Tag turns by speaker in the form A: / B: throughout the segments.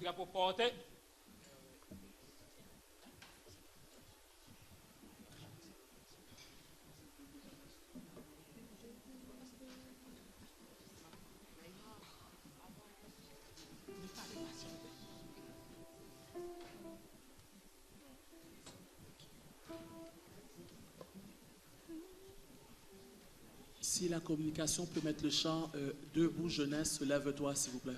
A: prière pour porter.
B: Si la communication peut mettre le chant Debout jeunesse, lève-toi s'il vous plaît.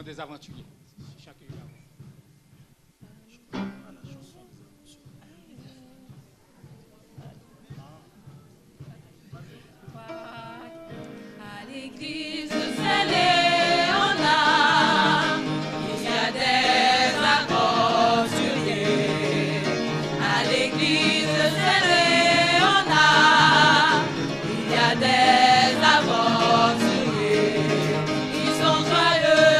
B: Des aventuriers. Chacun
C: à l'église Saint-Léonard, il y a des aventuriers. À l'église Saint-Léonard, il y a des aventuriers. Ils sont joyeux,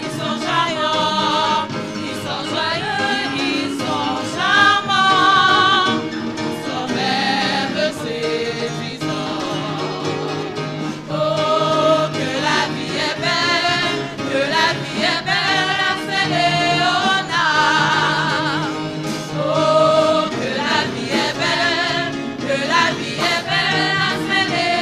C: ils sont charmants, ils sont joyeux, ils sont charmants, ils sont même séduisants. Oh, que la vie est belle, que la vie est belle à Saint-Léonard. Oh, que la vie est belle, que la vie est belle à Saint-Léonard.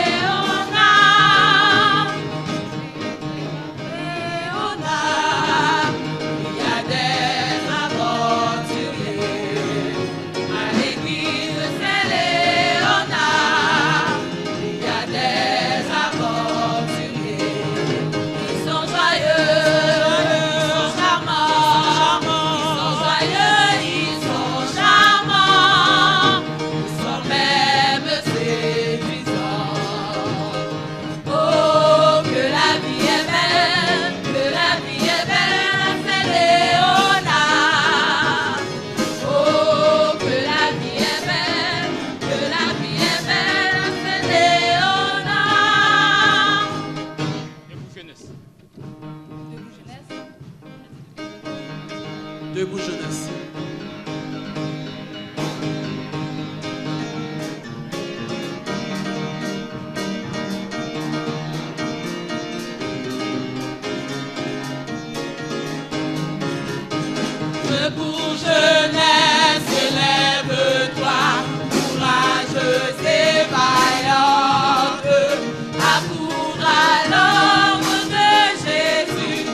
C: Léonard, il y a des aventuriers. À l'église Saint-Léonard, il y a des aventuriers. Ils sont joyeux, ils sont charmants, ils sont joyeux, ils sont charmants, ils sont même séduisants. Oh, que la vie est belle, que la vie est belle à Saint-Léonard. Oh, que la vie est belle, que la vie est belle à Saint-Léonard.
A: Debout jeunesse.
B: Debout jeunesse.
C: Debout jeunesse, lève-toi, courageuse et vaillante, accours à l'ombre de Jésus,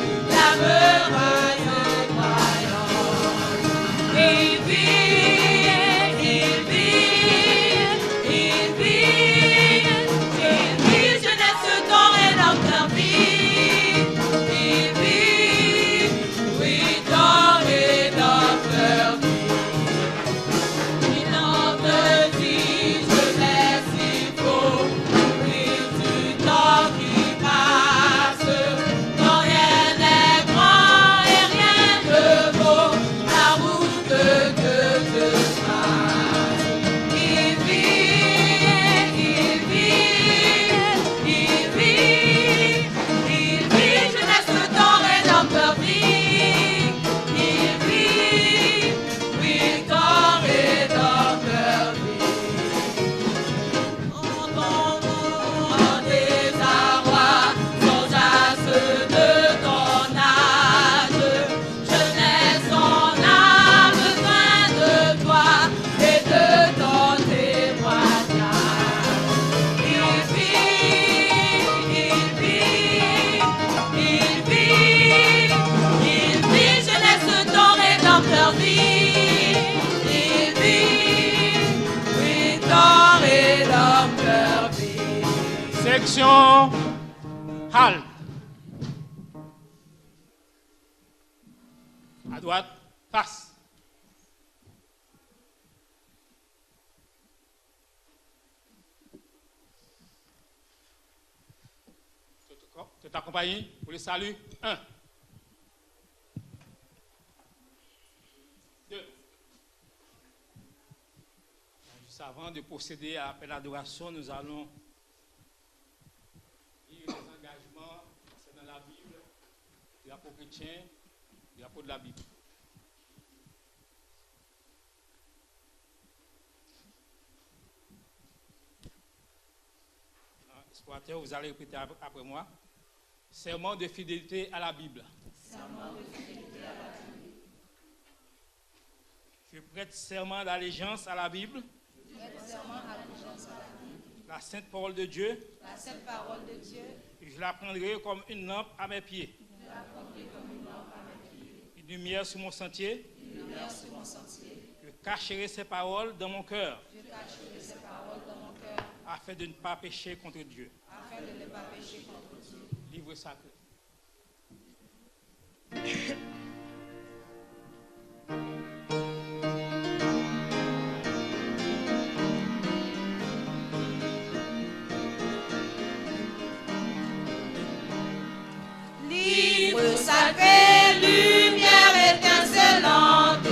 A: Section Hall. À droite, face. Tu t'accompagnes pour le salut. 1. 2. Juste avant de procéder à l'appel d'adoration, nous allons lire les engagements concernant la Bible, le drapeau chrétien, le drapeau de la Bible. Explorateur, vous allez répéter après moi. Serment de fidélité à la Bible.
C: Serment de fidélité à la Bible.
A: Je prête serment d'allégeance à la Bible.
C: Je prête serment d'allégeance à la Bible.
A: La sainte parole de Dieu.
C: La sainte parole de Dieu.
A: Je la prendrai comme une lampe à mes pieds.
C: Je la prendrai comme une lampe à mes pieds.
A: Une lumière sur mon sentier.
C: Une lumière sur mon sentier.
A: Je cacherai ces paroles dans mon cœur.
C: Je cacherai ces paroles dans mon cœur.
A: Afin de ne pas pécher contre Dieu.
C: Afin de ne pas pécher contre Dieu.
A: Livre sacré.
C: Livre sacré, lumière étincelante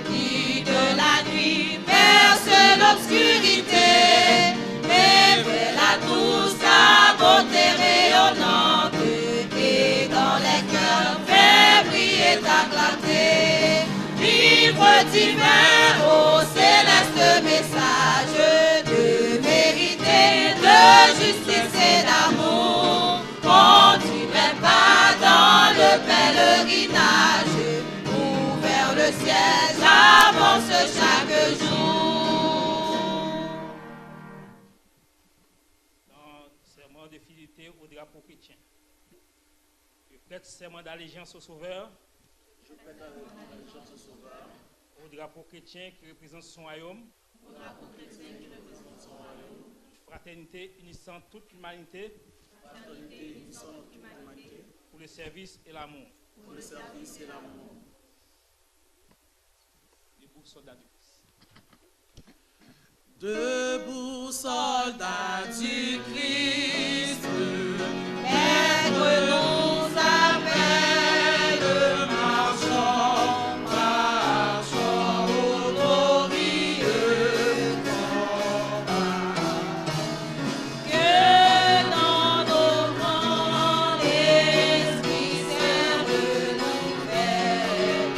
C: qui de la nuit perce l'obscurité, révèle à tous sa beauté rayonnante et dans les cœurs fait briller ta clarté. Livre divin au céleste message de vérité, de justice et d'amour. Continuez pas dans le pèlerinage, ouvert le ciel, j'avance chaque jour.
A: Dans serment de fidélité au drapeau chrétien. Je prête serment d'allégeance au Sauveur.
B: Je prête allégeance au Sauveur.
A: Au drapeau chrétien qui représente son royaume.
C: Au drapeau chrétien qui représente son royaume.
A: Fraternité unissant toute l'humanité.
B: Fraternité unissant toute l'humanité.
A: Pour le service et l'amour.
B: Pour le service et l'amour.
A: Debout, soldats du Christ.
B: Debout, soldats du Christ,
C: Maître nous appelle,
B: marchons, marchons au glorieux combat.
C: que dans nos rangs l'Esprit serve nous fait,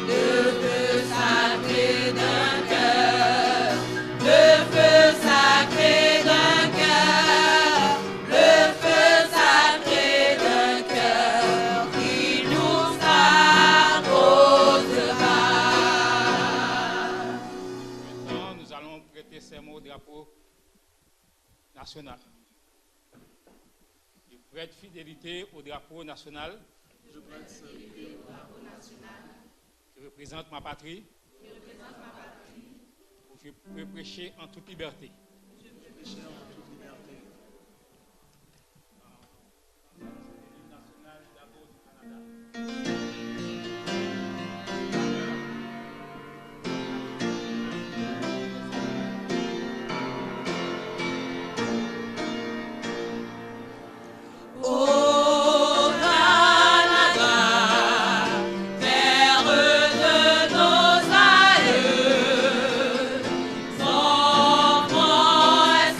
C: le feu sacré d'un cœur, le feu sacré d'un cœur, le feu sacré d'un cœur qui nous arrosera.
A: Maintenant, nous allons prêter serment au drapeau national. Je prête fidélité au drapeau national.
B: Je prête fidélité au drapeau national.
A: Je représente ma patrie. Je peux prêcher en toute liberté.
B: Prêcher en toute liberté.
A: National d'abord du Canada.
C: Au Canada, terre de nos aïeux, son point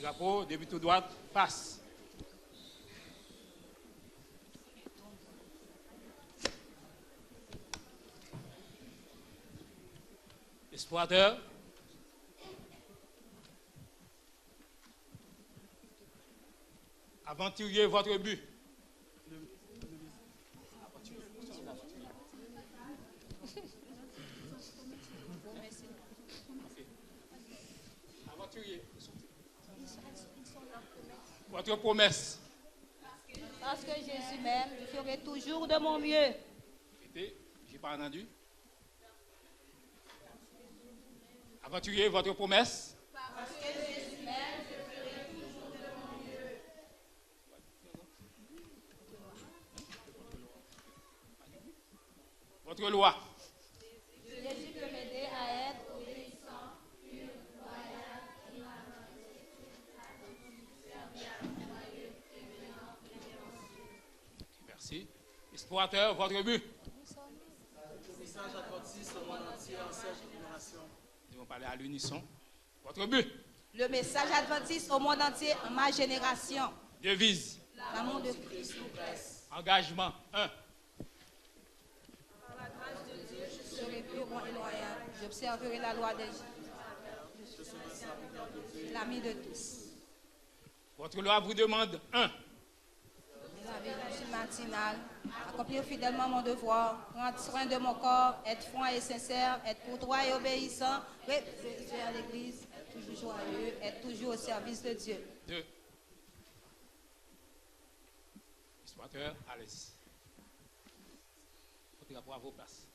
A: drapeau, début tout droit, passe. Explorateur. Aventurier, votre but. Aventurier. Votre promesse.
D: Parce que Jésus m'aime, je ferai toujours de mon mieux.
A: J'ai pas entendu. Aventurier, votre promesse.
D: Parce que Jésus m'aime, je ferai toujours de mon mieux.
A: Votre loi.
D: Jésus peut m'aider à être obéissant, pur, loyal, inattentif, serviable,
A: Merci. Explorateur, votre but.
B: Le message adventiste au monde entier en cette génération.
A: Nous allons parler à l'unisson. Votre but.
D: Le message adventiste au monde entier en ma génération.
A: Devise.
D: L'amour de Christ nous presse.
A: Engagement. 1.
D: Par la grâce de Dieu, je serai pur, bon et loyal. J'observerai la loi des l'ami de tous.
A: Votre loi vous demande 1.
D: Laver le matinal, accomplir fidèlement mon devoir, prendre soin de mon corps, être franc et sincère, être courtois et obéissant, réfléchir à l'église, être toujours joyeux, être toujours au service de Dieu.
A: 2. Explorateur, allez-y. Votre rapport à vos places.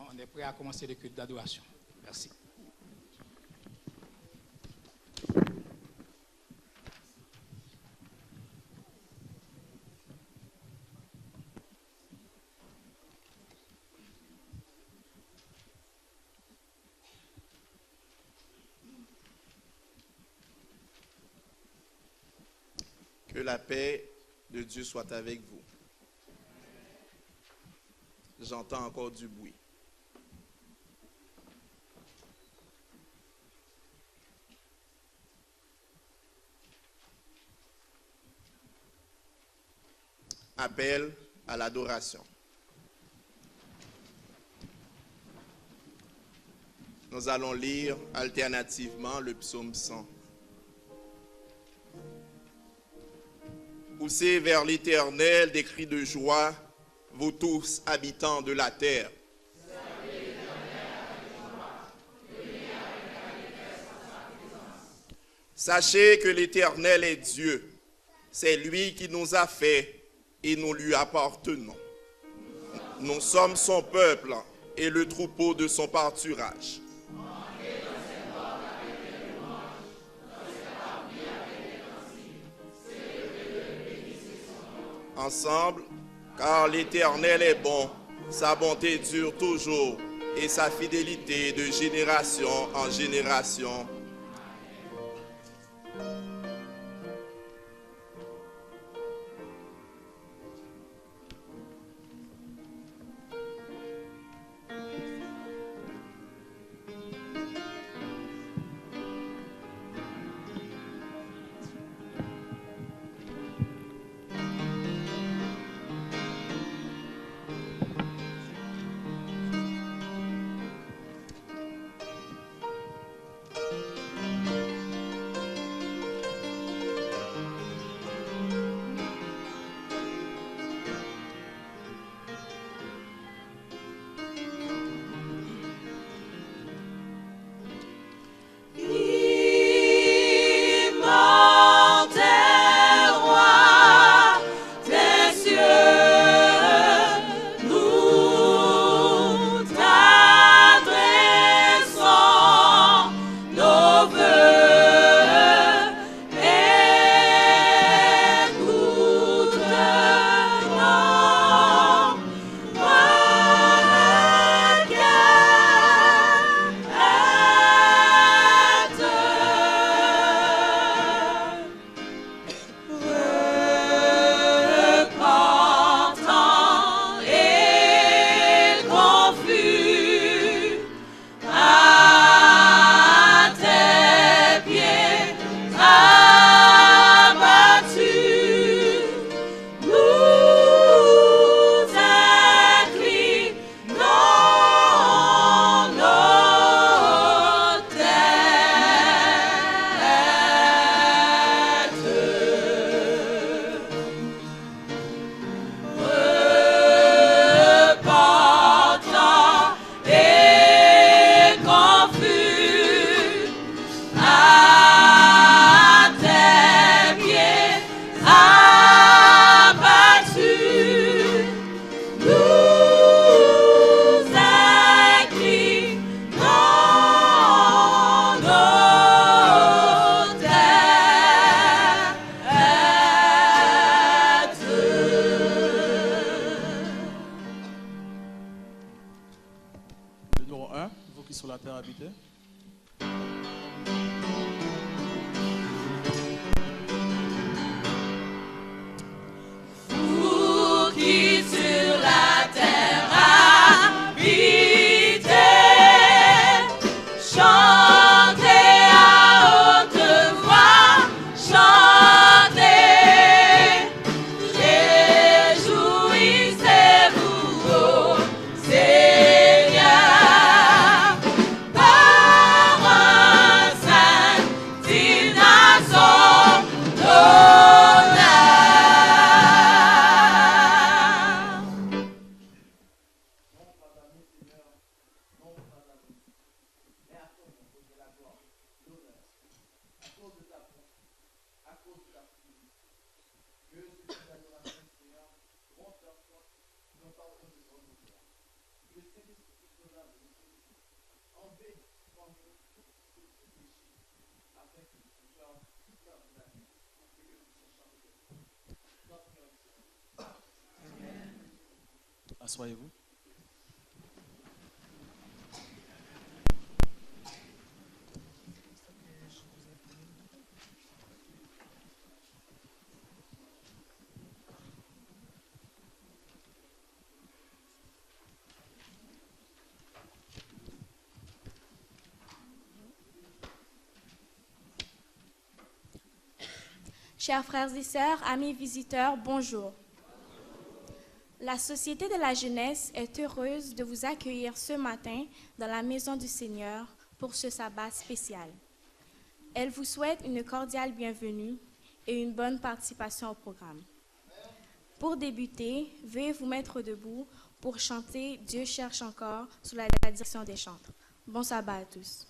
A: On est prêt à commencer le culte d'adoration. Merci.
E: Que la paix de Dieu soit avec vous. J'entends encore du bruit. Appel à l'adoration. Nous allons lire alternativement le psaume 100. Poussez vers l'Éternel des cris de joie, vous tous habitants de la terre. Sachez que l'Éternel est Dieu. C'est lui qui nous a fait et nous lui appartenons. Nous sommes son peuple et le troupeau de son pâturage. Ensemble, car l'Éternel est bon, sa bonté dure toujours et sa fidélité de génération en génération.
B: numéro 1, vous qui sur la terre habitez.
C: Vous qui sur la terre habitez, chantez à haute voix, chantez, réjouissez-vous, ô Seigneur, par un saint son honneur.
B: Asseyez-vous.
F: Chers frères et sœurs, amis visiteurs, bonjour. La Société de la Jeunesse est heureuse de vous accueillir ce matin dans la Maison du Seigneur pour ce sabbat spécial. Elle vous souhaite une cordiale bienvenue et une bonne participation au programme. Pour débuter, veuillez vous mettre debout pour chanter « Dieu cherche encore » sous la direction des chantres. Bon sabbat à tous.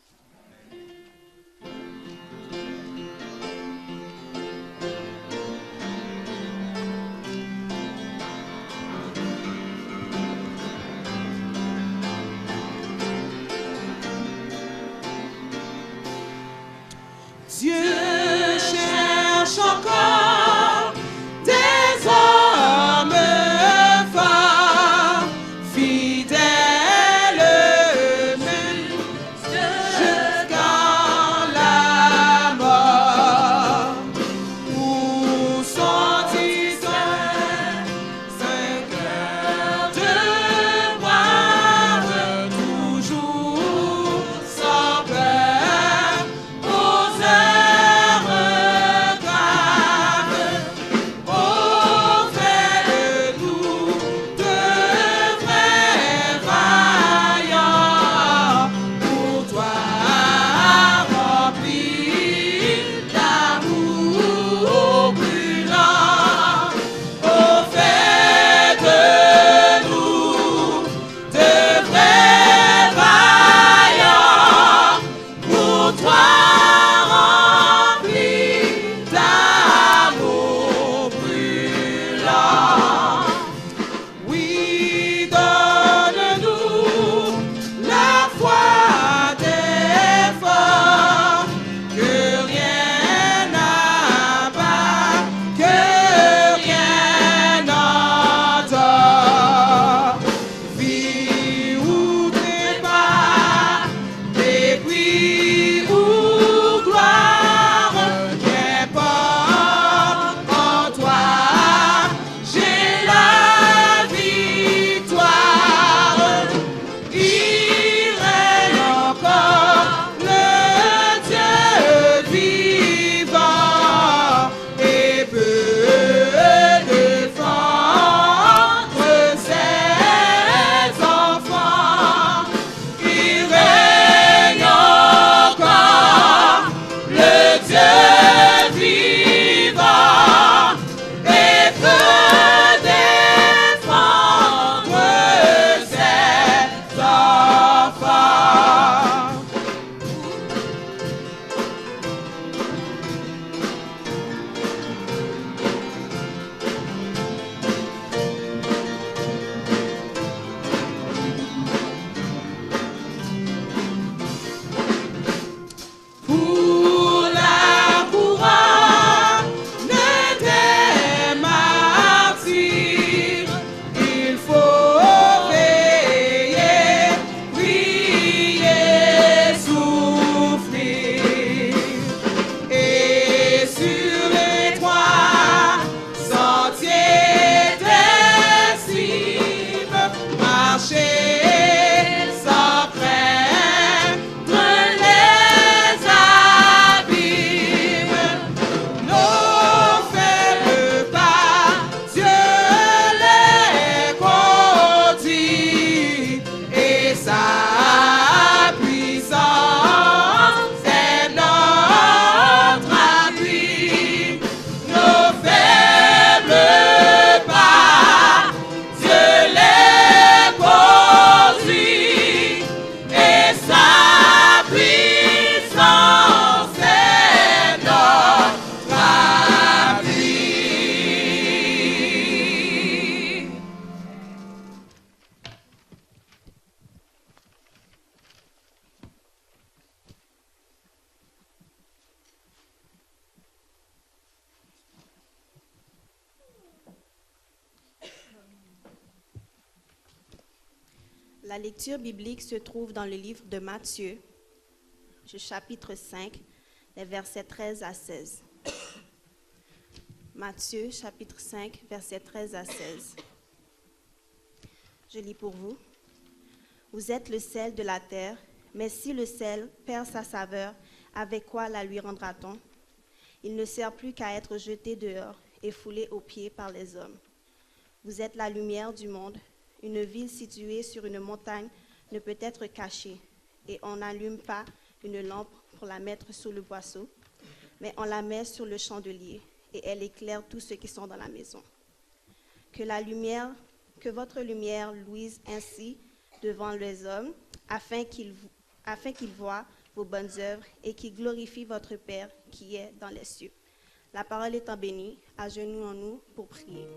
C: Dieu cherche encore des hommes forts, fidèles, mais
G: La lecture biblique se trouve dans le livre de Matthieu, chapitre 5, les versets 13 à 16. Matthieu, chapitre 5, versets 13 à 16. Je lis pour vous. Vous êtes le sel de la terre, mais si le sel perd sa saveur, avec quoi la lui rendra-t-on? Il ne sert plus qu'à être jeté dehors et foulé aux pieds par les hommes. Vous êtes la lumière du monde. Une ville située sur une montagne ne peut être cachée, et on n'allume pas une lampe pour la mettre sous le boisseau, mais on la met sur le chandelier, et elle éclaire tous ceux qui sont dans la maison. Que votre lumière luise ainsi devant les hommes, afin qu'ils voient vos bonnes œuvres et qu'ils glorifient votre Père qui est dans les cieux. La parole étant bénie, agenouillons-nous pour prier.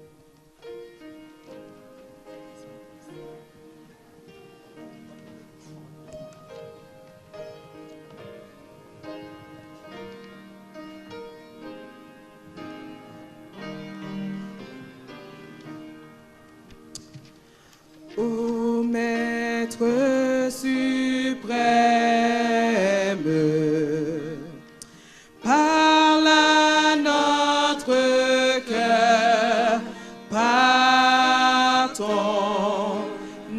H: Ô Maître suprême, parle à notre cœur par ton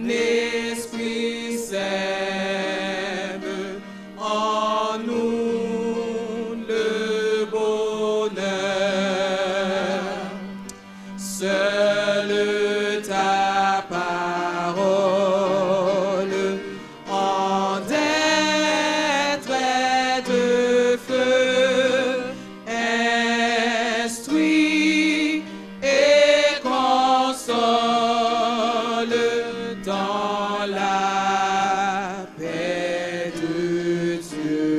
H: esprit, sème en nous le bonheur. Seule ta parole en d'être et de feu instruit et console dans la paix de Dieu.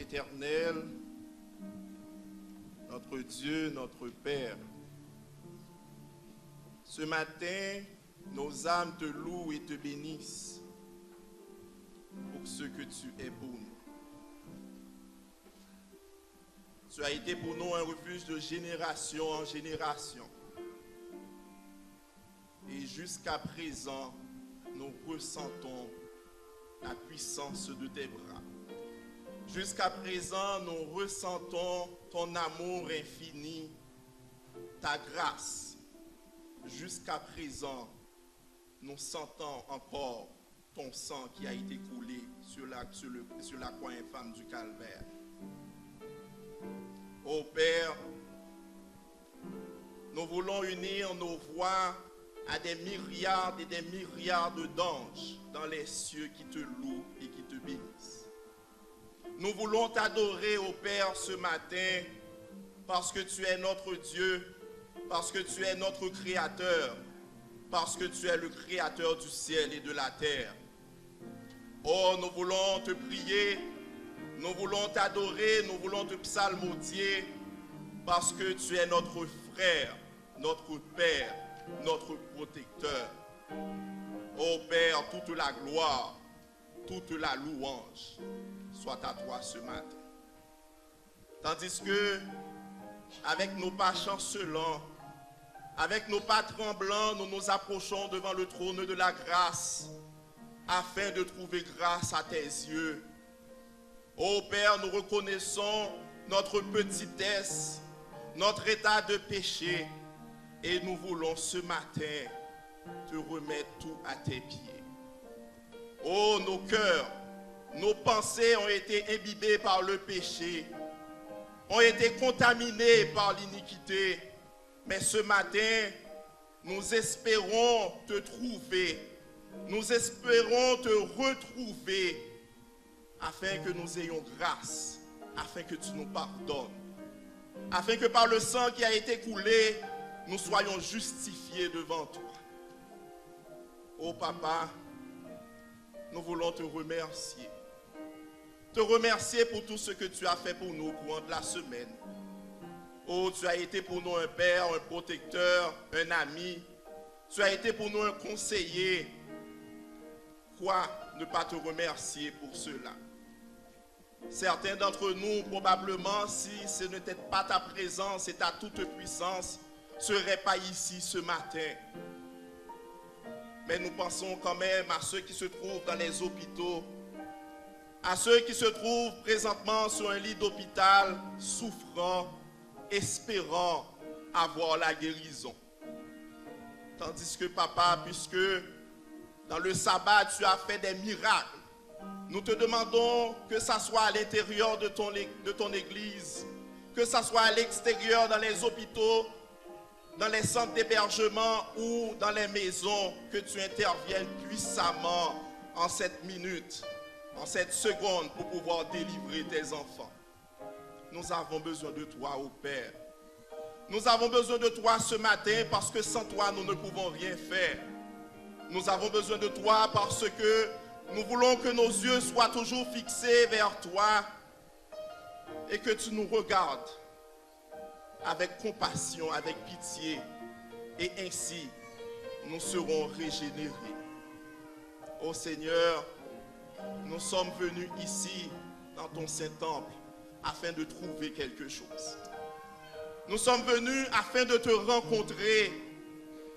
E: Éternel, notre Dieu, notre Père, ce matin, nos âmes te louent et te bénissent pour ce que tu es pour nous. Tu as été pour nous un refuge de génération en génération. Et jusqu'à présent, nous ressentons la puissance de tes bras. Jusqu'à présent, nous ressentons ton amour infini, ta grâce. Jusqu'à présent, nous sentons encore ton sang qui a été coulé sur la croix infâme du calvaire. Ô Père, nous voulons unir nos voix à des myriades et des myriades d'anges dans les cieux qui te louent et qui te bénissent. Nous voulons t'adorer, ô Père, ce matin, parce que tu es notre Dieu, parce que tu es notre Créateur, parce que tu es le Créateur du ciel et de la terre. Oh, nous voulons te prier, nous voulons t'adorer, nous voulons te psalmodier, parce que tu es notre frère, notre Père, notre protecteur. Ô Père, toute la gloire, toute la louange soit à toi ce matin. Tandis que, avec nos pas chancelants, avec nos pas tremblants, nous nous approchons devant le trône de la grâce, afin de trouver grâce à tes yeux. Ô Père, nous reconnaissons notre petitesse, notre état de péché, et nous voulons ce matin te remettre tout à tes pieds. Oh, nos cœurs, nos pensées ont été imbibées par le péché, ont été contaminés par l'iniquité. Mais ce matin, nous espérons te trouver, nous espérons te retrouver, afin que nous ayons grâce, afin que tu nous pardonnes, afin que par le sang qui a été coulé, nous soyons justifiés devant toi. Oh Papa, nous voulons te remercier. Te remercier pour tout ce que tu as fait pour nous au courant de la semaine. Oh, tu as été pour nous un père, un protecteur, un ami. Tu as été pour nous un conseiller. Quoi ne pas te remercier pour cela? Certains d'entre nous, probablement, si ce n'était pas ta présence et ta toute puissance, ne seraient pas ici ce matin. Mais nous pensons quand même à ceux qui se trouvent dans les hôpitaux, à ceux qui se trouvent présentement sur un lit d'hôpital, souffrant, espérant avoir la guérison. Tandis que papa, puisque dans le sabbat tu as fait des miracles, nous te demandons que ça soit à l'intérieur de ton église, que ça soit à l'extérieur dans les hôpitaux, dans les centres d'hébergement ou dans les maisons, que tu interviennes puissamment en cette minute, en cette seconde pour pouvoir délivrer tes enfants. Nous avons besoin de toi, ô Père. Nous avons besoin de toi ce matin parce que sans toi, nous ne pouvons rien faire. Nous avons besoin de toi parce que nous voulons que nos yeux soient toujours fixés vers toi et que tu nous regardes avec compassion, avec pitié, et ainsi nous serons régénérés. Ô Seigneur, nous sommes venus ici dans ton Saint-Temple afin de trouver quelque chose. Nous sommes venus afin de te rencontrer.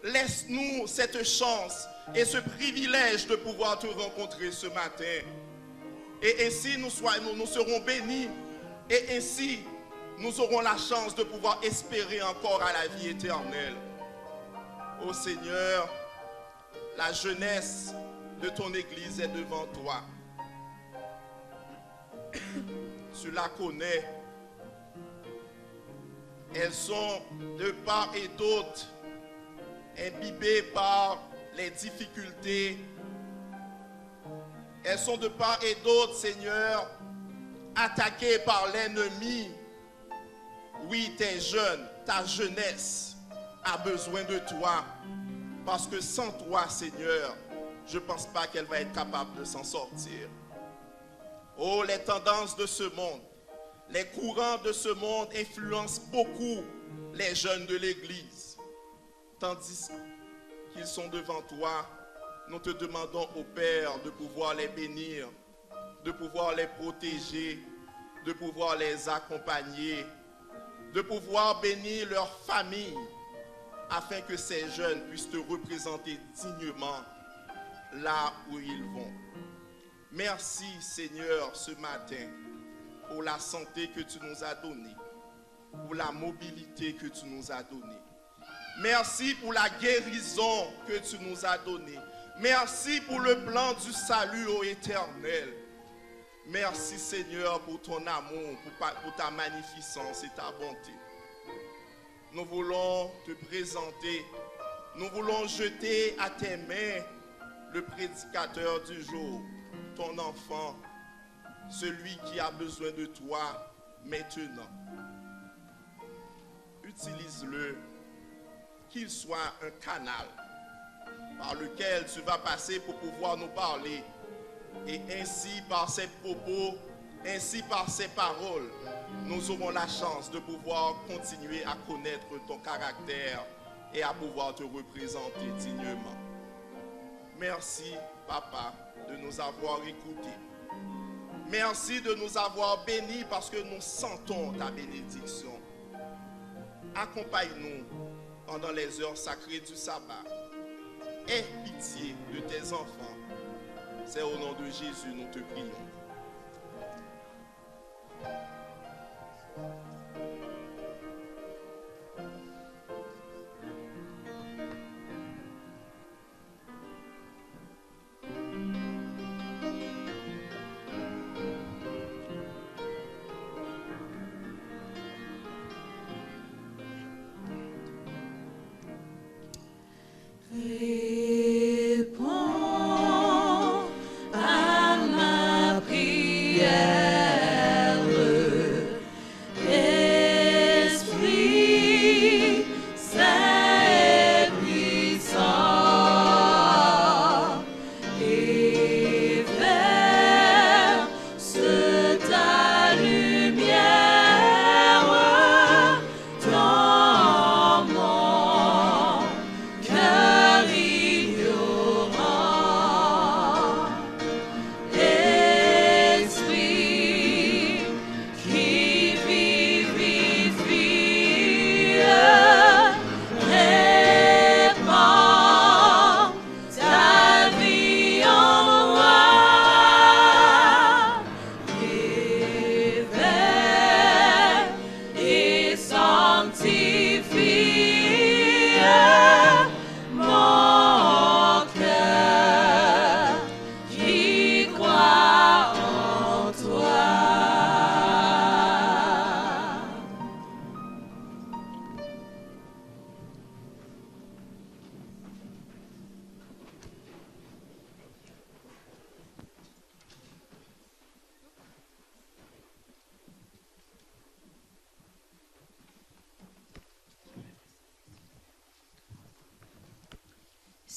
E: Laisse-nous cette chance et ce privilège de pouvoir te rencontrer ce matin. Et ainsi nous serons bénis. Et ainsi nous aurons la chance de pouvoir espérer encore à la vie éternelle. Ô Seigneur, la jeunesse de ton Église est devant toi. Tu la connais. Elles sont de part et d'autre imbibées par les difficultés. Elles sont de part et d'autre, Seigneur, attaquées par l'ennemi. Oui, tes jeunes, ta jeunesse a besoin de toi. Parce que sans toi, Seigneur, je ne pense pas qu'elle va être capable de s'en sortir. Oh, les tendances de ce monde, les courants de ce monde influencent beaucoup les jeunes de l'Église. Tandis qu'ils sont devant toi, nous te demandons au Père de pouvoir les bénir, de pouvoir les protéger, de pouvoir les accompagner, de pouvoir bénir leur famille, afin que ces jeunes puissent te représenter dignement là où ils vont. Merci Seigneur ce matin pour la santé que tu nous as donnée, pour la mobilité que tu nous as donnée. Merci pour la guérison que tu nous as donnée. Merci pour le plan du salut ô Éternel. Merci Seigneur pour ton amour, pour ta magnificence et ta bonté. Nous voulons te présenter, nous voulons jeter à tes mains le prédicateur du jour, ton enfant, celui qui a besoin de toi maintenant. Utilise-le, qu'il soit un canal par lequel tu vas passer pour pouvoir nous parler. Et ainsi, par ses propos, ainsi par ses paroles, nous aurons la chance de pouvoir continuer à connaître ton caractère et à pouvoir te représenter dignement. Merci, Papa, de nous avoir écoutés. Merci de nous avoir bénis parce que nous sentons ta bénédiction. Accompagne-nous pendant les heures sacrées du sabbat. Aie pitié de tes enfants. C'est au nom de Jésus nous te prions.
C: Réponds à ma prière.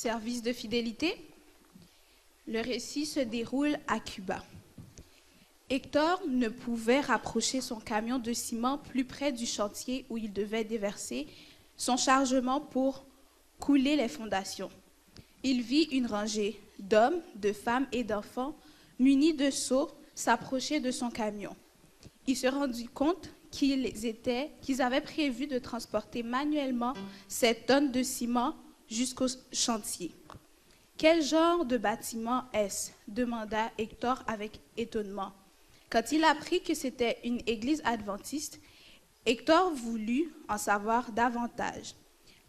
I: service de fidélité. Le récit se déroule à Cuba. Hector ne pouvait rapprocher son camion de ciment plus près du chantier où il devait déverser son chargement pour couler les fondations. Il vit une rangée d'hommes, de femmes et d'enfants munis de seaux s'approcher de son camion. Il se rendit compte qu'ils avaient prévu de transporter manuellement cette tonne de ciment jusqu'au chantier. « Quel genre de bâtiment est-ce » demanda Hector avec étonnement. Quand il apprit que c'était une église adventiste, Hector voulut en savoir davantage.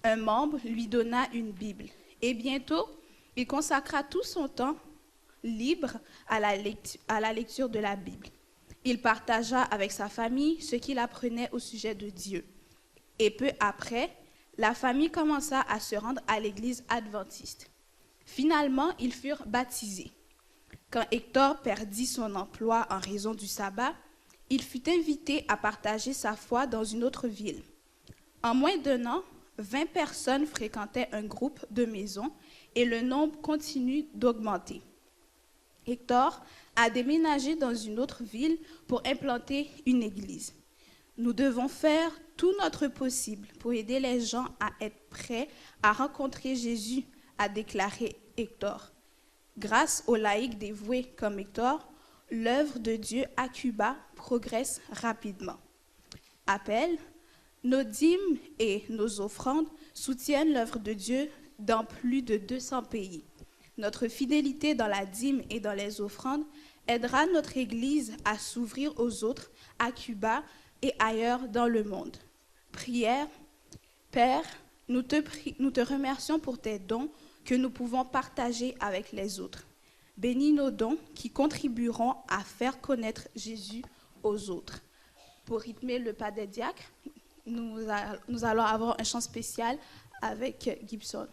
I: Un membre lui donna une Bible et bientôt, il consacra tout son temps libre à la lecture de la Bible. Il partagea avec sa famille ce qu'il apprenait au sujet de Dieu. Et peu après, la famille commença à se rendre à l'église adventiste. Finalement, ils furent baptisés. Quand Hector perdit son emploi en raison du sabbat, il fut invité à partager sa foi dans une autre ville. En moins d'1 an, 20 personnes fréquentaient un groupe de maisons et le nombre continue d'augmenter. Hector a déménagé dans une autre ville pour implanter une église. Nous devons faire tout notre possible pour aider les gens à être prêts à rencontrer Jésus, a déclaré Hector. Grâce aux laïcs dévoués comme Hector, l'œuvre de Dieu à Cuba progresse rapidement. Appel, nos dîmes et nos offrandes soutiennent l'œuvre de Dieu dans plus de 200 pays. Notre fidélité dans la dîme et dans les offrandes aidera notre Église à s'ouvrir aux autres à Cuba et ailleurs dans le monde. Prière, Père, nous te remercions pour tes dons que nous pouvons partager avec les autres. Bénis nos dons qui contribueront à faire connaître Jésus aux autres. Pour rythmer le pas des diacres, nous allons avoir un chant spécial avec Gibson.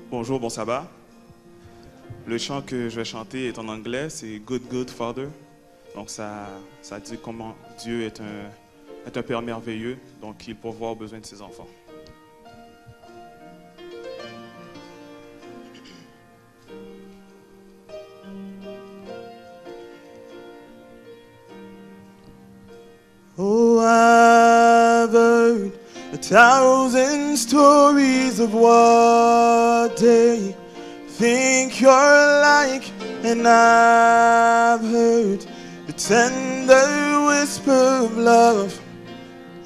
J: Bonjour, bon sabbat. Le chant que je vais chanter est en anglais, c'est Good, Good Father. Donc ça dit comment Dieu est un Père merveilleux, donc il pourvoit aux besoins de ses enfants.
K: Oh, I've heard 1,000 stories of what they think you're like, and I've heard the tender whisper of love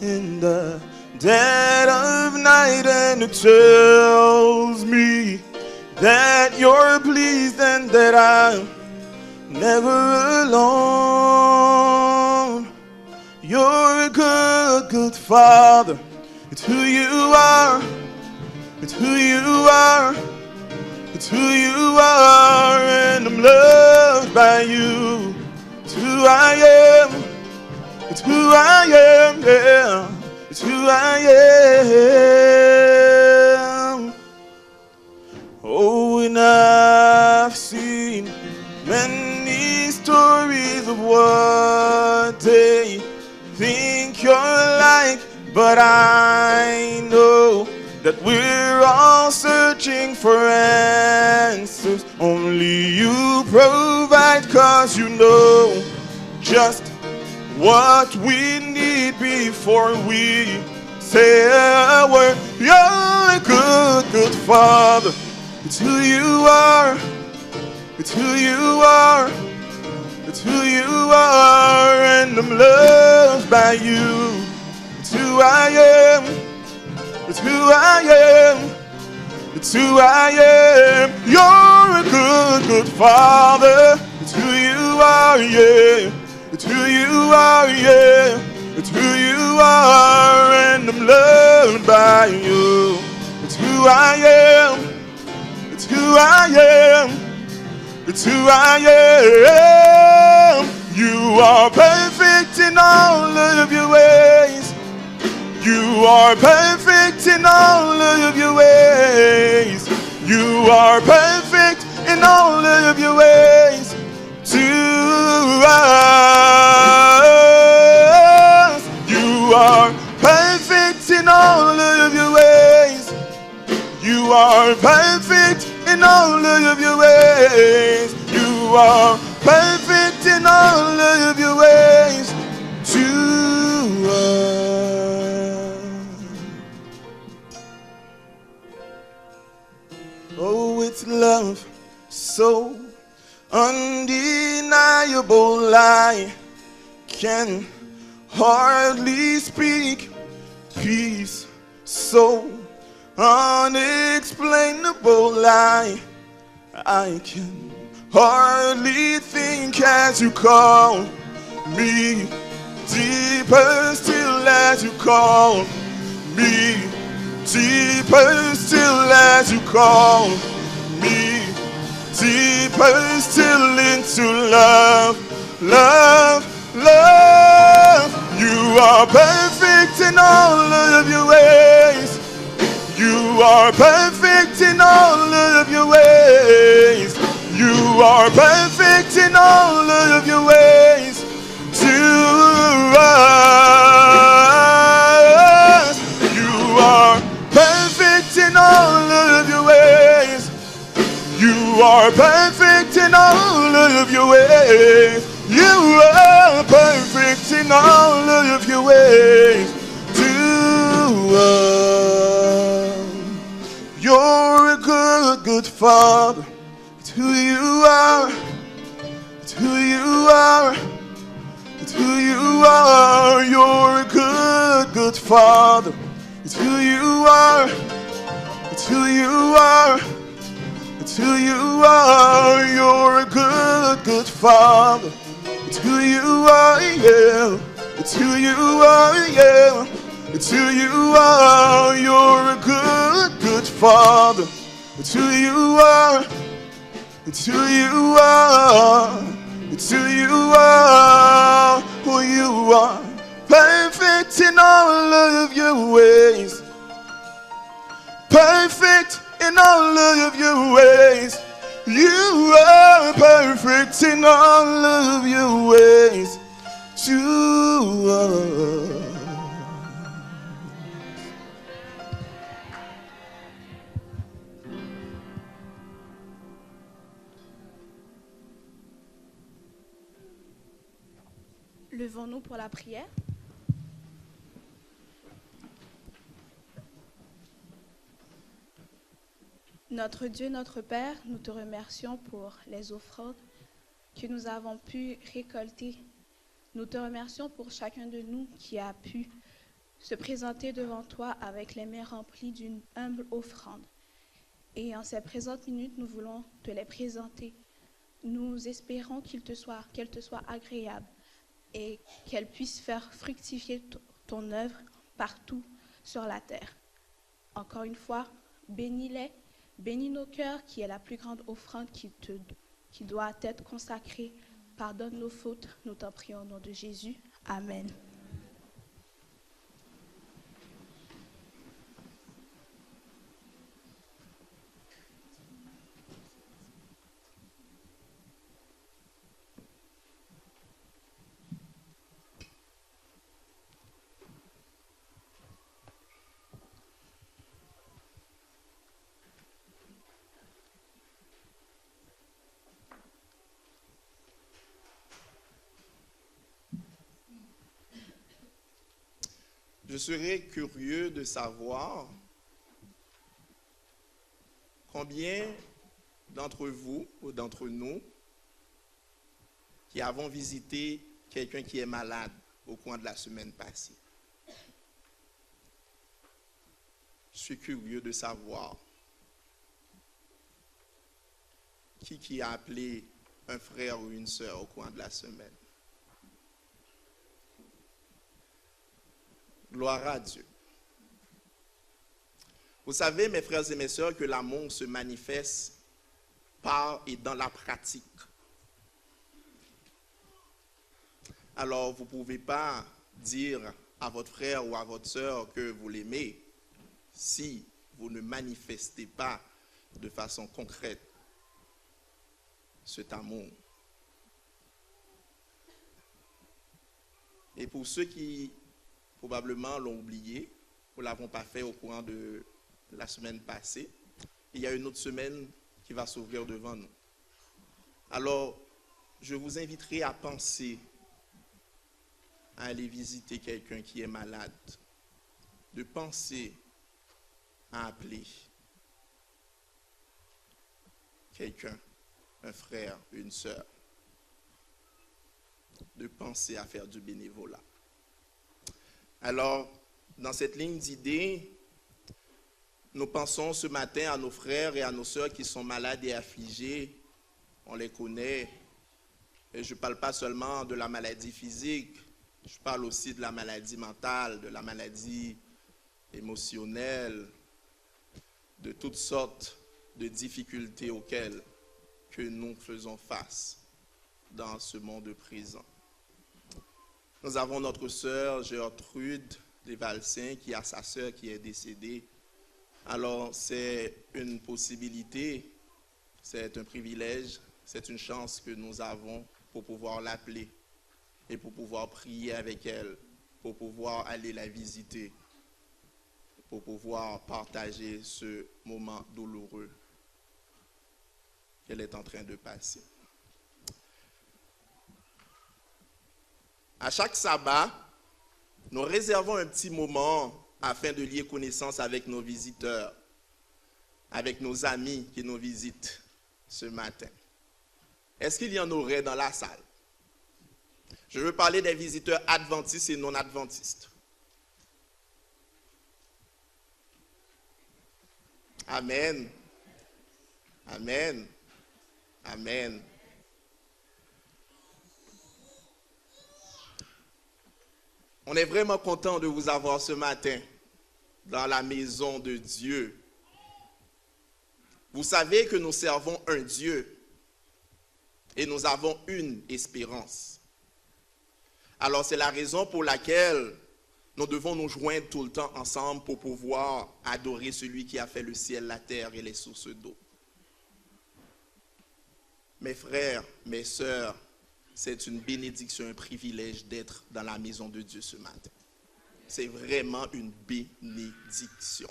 K: in the dead of night, and it tells me that you're pleased and that I'm never alone. You're a good, good Father. It's who you are. It's who you are. It's who you are, and I'm loved by you. It's who I am. It's who I am, yeah. It's who I am. Oh, and I've seen many stories of what they think you're like, but I know that we're all searching for answers. Only you provide, 'cause you know just what we need before we say a word. You're a good, good Father. It's who you are. It's who you are. It's who you are, and I'm loved by you. It's who I am. It's who I am. It's who I am. You're a good, good Father. It's who you are, yeah. It's who you are, yeah. It's who you are, and I'm loved by you. It's who I am. It's who I am. It's who I am. You are perfect in all of your ways. You are perfect in all of your ways. You are perfect in all of your ways to us. You are perfect in all of your ways. You are perfect in all of your ways. You are perfect in all of your ways to us. Oh, it's love so undeniable, I can hardly speak. Peace so unexplainable, I can hardly think as you call me. Deeper still as you call me. Deeper still as you call me. Deeper still into love, love, love. You are perfect in all of your ways. You are perfect in all of your ways. You are perfect in all of your ways to us. You are perfect in all of your ways. You are perfect in all of your ways. You are perfect in all of your ways to us. You're a good, good Father. It's who you are. It's who you are. It's who you are. You're a good, good Father. It's who you are. It's who you are. It's who you are. You're a good, good Father. It's who you are, yeah. It's who you are, yeah. It's who you are. You're a good, good Father. It's who you are. It's who you are. It's who you are. Who you are. Perfect in all of your ways. Perfect in all of your ways. You are perfect in all of your ways to us.
I: Levons-nous pour la prière. Notre Dieu, notre Père, nous te remercions pour les offrandes que nous avons pu récolter. Nous te remercions pour chacun de nous qui a pu se présenter devant toi avec les mains remplies d'une humble offrande. Et en ces présentes minutes, nous voulons te les présenter. Nous espérons qu'elles te soient agréables et qu'elles puissent faire fructifier ton œuvre partout sur la terre. Encore une fois, bénis-les. Bénis nos cœurs, qui est la plus grande offrande qui doit être consacrée. Pardonne nos fautes, nous t'en prions au nom de Jésus. Amen.
E: Je serais curieux de savoir combien d'entre vous ou d'entre nous qui avons visité quelqu'un qui est malade au cours de la semaine passée. Je suis curieux de savoir qui a appelé un frère ou une sœur au cours de la semaine. Gloire à Dieu. Vous savez, mes frères et mes sœurs, que l'amour se manifeste par et dans la pratique. Alors, vous ne pouvez pas dire à votre frère ou à votre sœur que vous l'aimez si vous ne manifestez pas de façon concrète cet amour. Et pour ceux qui probablement l'ont oublié, ou ne l'avons pas fait au courant de la semaine passée, il y a une autre semaine qui va s'ouvrir devant nous. Alors, je vous inviterai à penser à aller visiter quelqu'un qui est malade, de penser à appeler quelqu'un, un frère, une sœur, de penser à faire du bénévolat. Alors, dans cette ligne d'idées, nous pensons ce matin à nos frères et à nos sœurs qui sont malades et affligés. On les connaît. Et je ne parle pas seulement de la maladie physique, je parle aussi de la maladie mentale, de la maladie émotionnelle, de toutes sortes de difficultés auxquelles que nous faisons face dans ce monde présent. Nous avons notre sœur Gertrude Desvalsins qui a sa sœur qui est décédée. Alors c'est une possibilité, c'est un privilège, c'est une chance que nous avons pour pouvoir l'appeler et pour pouvoir prier avec elle, pour pouvoir aller la visiter, pour pouvoir partager ce moment douloureux qu'elle est en train de passer. À chaque sabbat, nous réservons un petit moment afin de lier connaissance avec nos visiteurs, avec nos amis qui nous visitent ce matin. Est-ce qu'il y en aurait dans la salle? Je veux parler des visiteurs adventistes et non adventistes. Amen. Amen. Amen. On est vraiment content de vous avoir ce matin dans la maison de Dieu. Vous savez que nous servons un Dieu et nous avons une espérance. Alors c'est la raison pour laquelle nous devons nous joindre tout le temps ensemble pour pouvoir adorer celui qui a fait le ciel, la terre et les sources d'eau. Mes frères, mes sœurs, c'est une bénédiction, un privilège d'être dans la maison de Dieu ce matin. C'est vraiment une bénédiction.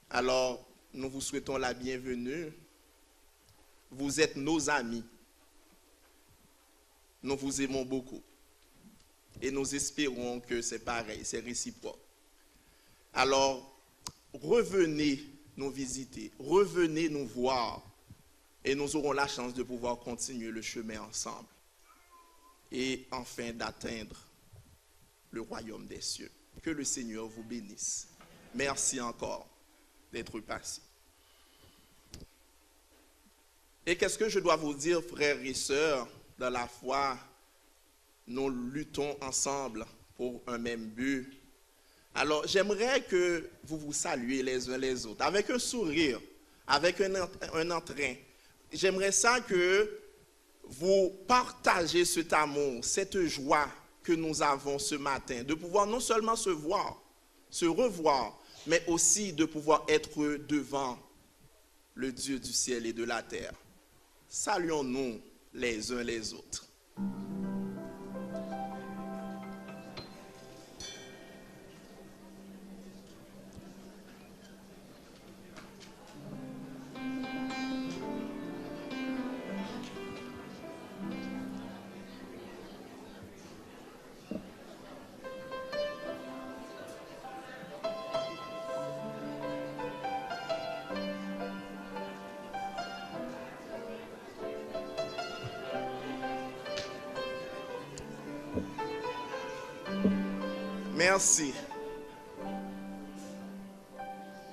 E: Alors, nous vous souhaitons la bienvenue. Vous êtes nos amis. Nous vous aimons beaucoup. Et nous espérons que c'est pareil, c'est réciproque. Alors, revenez nous visiter, revenez nous voir. Et nous aurons la chance de pouvoir continuer le chemin ensemble. Et enfin d'atteindre le royaume des cieux. Que le Seigneur vous bénisse. Merci encore d'être passé. Et qu'est-ce que je dois vous dire, frères et sœurs, dans la foi, nous luttons ensemble pour un même but. Alors, j'aimerais que vous vous saluiez les uns les autres, avec un sourire, avec un entrain. J'aimerais ça que vous partagez cet amour, cette joie que nous avons ce matin, de pouvoir non seulement se voir, se revoir, mais aussi de pouvoir être devant le Dieu du ciel et de la terre. Saluons-nous les uns les autres. Merci.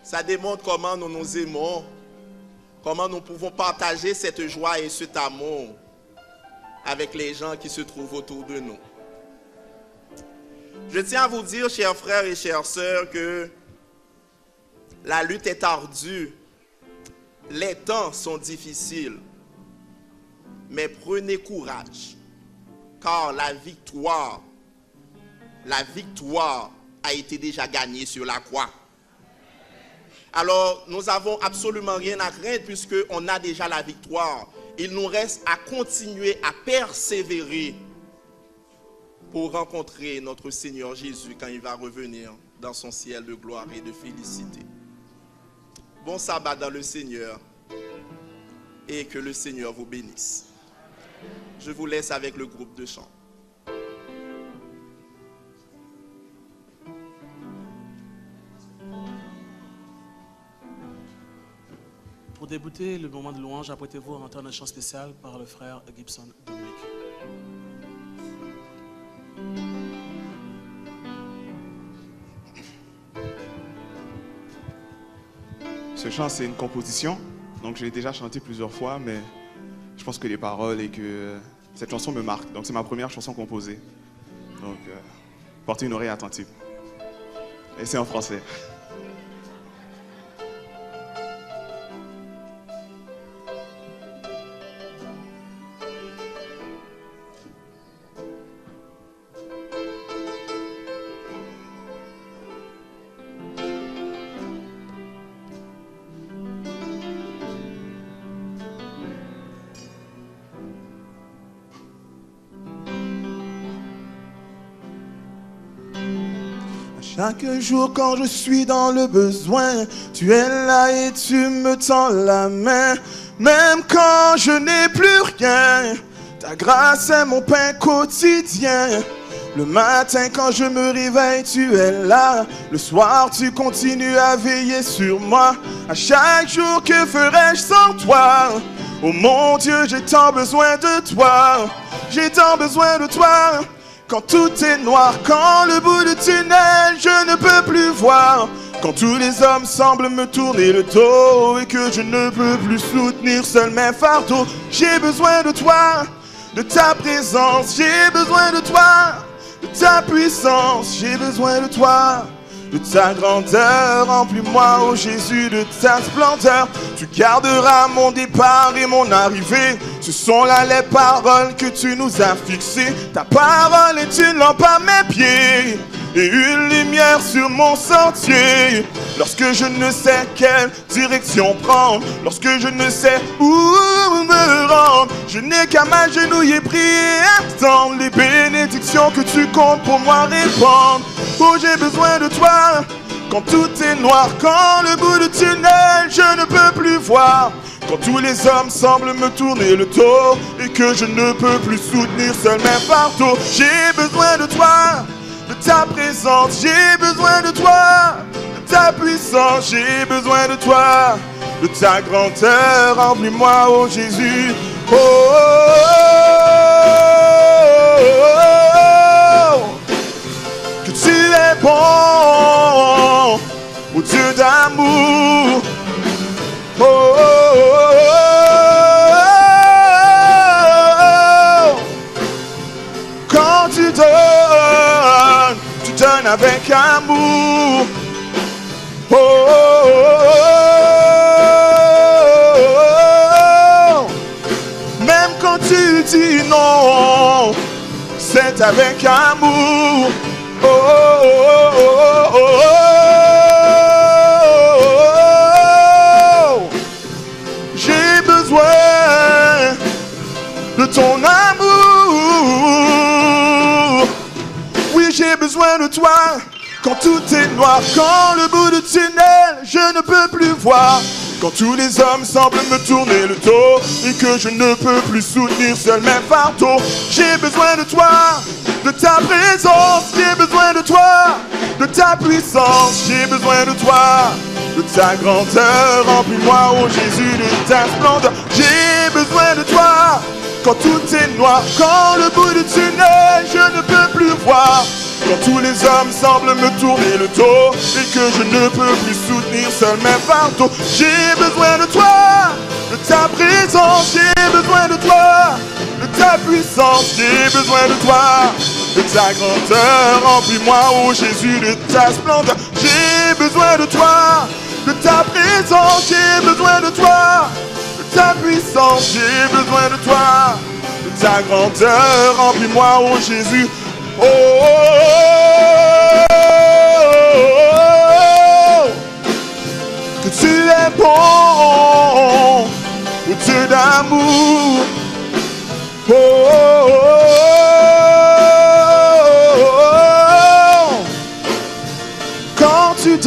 E: Ça démontre comment nous nous aimons, comment nous pouvons partager cette joie et cet amour avec les gens qui se trouvent autour de nous. Je tiens à vous dire, chers frères et chères sœurs, que la lutte est ardue, les temps sont difficiles, mais prenez courage, car la victoire la victoire a été déjà gagnée sur la croix. Alors, nous n'avons absolument rien à craindre puisqu'on a déjà la victoire. Il nous reste à continuer à persévérer pour rencontrer notre Seigneur Jésus quand il va revenir dans son ciel de gloire et de félicité. Bon sabbat dans le Seigneur et que le Seigneur vous bénisse. Je vous laisse avec le groupe de chant.
B: Pour débuter le moment de louange, apprêtez-vous à entendre un chant spécial par le frère Gibson Dominique.
J: Ce chant, c'est une composition, donc je l'ai déjà chanté plusieurs fois, mais je pense que les paroles et que cette chanson me marque. Donc c'est ma première chanson composée. Donc portez une oreille attentive. Et c'est en français.
K: Chaque jour quand je suis dans le besoin, tu es là et tu me tends la main. Même quand je n'ai plus rien, ta grâce est mon pain quotidien. Le matin quand je me réveille, tu es là. Le soir tu continues à veiller sur moi. À chaque jour, que ferais-je sans toi? Oh mon Dieu, j'ai tant besoin de toi. J'ai tant besoin de toi. Quand tout est noir, quand le bout du tunnel je ne peux plus voir, quand tous les hommes semblent me tourner le dos et que je ne peux plus soutenir seul mes fardeaux, j'ai besoin de toi, de ta présence, j'ai besoin de toi, de ta puissance, j'ai besoin de toi, de ta grandeur, remplis-moi, ô Jésus, de ta splendeur. Tu garderas mon départ et mon arrivée. Ce sont là les paroles que tu nous as fixées. Ta parole est une lampe à mes pieds et une lumière sur mon sentier. Lorsque je ne sais quelle direction prendre, lorsque je ne sais où me rendre, je n'ai qu'à m'agenouiller, prier, attendre les bénédictions que tu comptes pour moi répandre. Oh, j'ai besoin de toi. Quand tout est noir, quand le bout du tunnel je ne peux plus voir, quand tous les hommes semblent me tourner le dos et que je ne peux plus soutenir seul mes fardeaux, j'ai besoin de toi, de ta présence, j'ai besoin de toi, de ta puissance, j'ai besoin de toi, de ta grandeur, remplis-moi, ô Jésus. Oh, oh, oh, oh, oh, que tu es bon, ô Dieu d'amour. Oh, oh, oh, oh, quand tu donnes avec amour. Oh, oh, oh, même quand tu dis non, c'est avec amour. Oh, oh, oh, oh, oh. De ton amour, oui, j'ai besoin de toi. Quand tout est noir, quand le bout du tunnel je ne peux plus voir, quand tous les hommes semblent me tourner le dos et que je ne peux plus soutenir seul mes fardeaux, j'ai besoin de toi, de ta présence, j'ai besoin de toi, de ta puissance, j'ai besoin de toi, de ta grandeur, remplis-moi, ô Jésus, de ta splendeur, j'ai besoin de toi. Quand tout est noir, quand le bout du tunnel je ne peux plus voir, quand tous les hommes semblent me tourner le dos et que je ne peux plus soutenir seul mes fardeaux, j'ai besoin de toi, de ta présence, j'ai besoin de toi, de ta puissance, j'ai besoin de toi, de ta grandeur, remplis-moi, ô Jésus, de ta splendeur, j'ai besoin de toi, de ta présence, j'ai besoin de toi, ta puissance, j'ai besoin de toi, de ta grandeur, remplis-moi, ô Jésus. Oh, que tu es bon, Dieu d'amour. Quand tu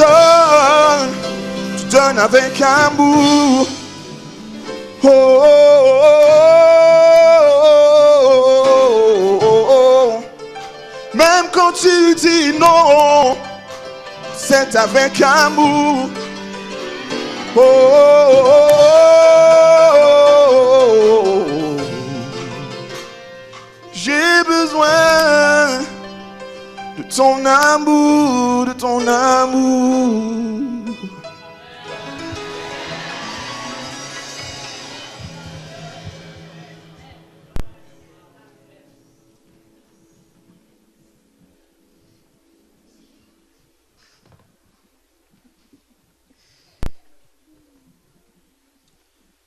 K: donnes avec amour. Même quand tu dis non, c'est avec amour. J'ai besoin de ton amour, de ton amour.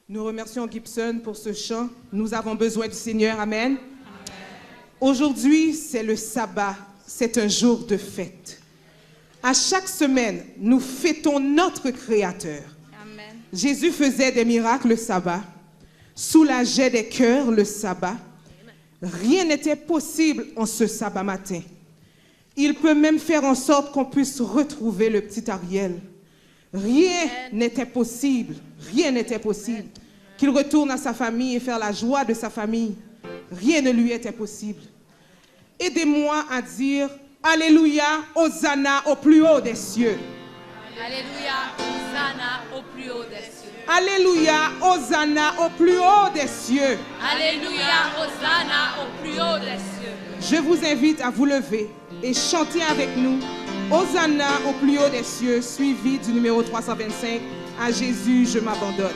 H: Nous remercions Gibson pour ce chant. Nous avons besoin du Seigneur. Amen. Aujourd'hui, c'est le sabbat. C'est un jour de fête. À chaque semaine, nous fêtons notre Créateur.
I: Amen.
H: Jésus faisait des miracles le sabbat, soulageait des cœurs le sabbat. Rien n'était possible en ce sabbat matin. Il peut même faire en sorte qu'on puisse retrouver le petit Ariel. Rien n'était possible. Rien n'était possible. Qu'il retourne à sa famille et faire la joie de sa famille. Rien ne lui était possible. Aidez-moi à dire Alléluia, Hosanna au plus haut des cieux.
C: Alléluia, Hosanna au plus haut des cieux.
H: Alléluia, Hosanna au plus haut des cieux.
C: Alléluia, Hosanna au plus haut des cieux.
H: Je vous invite à vous lever et chanter avec nous Hosanna au plus haut des cieux, suivi du numéro 325, à Jésus, je m'abandonne.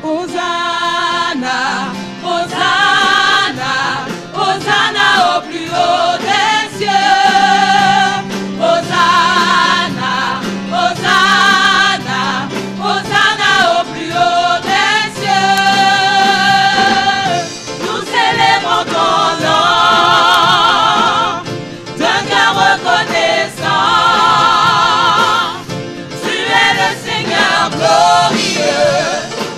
C: Hosanna, Hosanna, Hosanna au plus haut des cieux. Hosanna, Hosanna, Hosanna au plus haut des cieux. Nous célébrons ton nom d'un cœur reconnaissant. Tu es le Seigneur glorieux.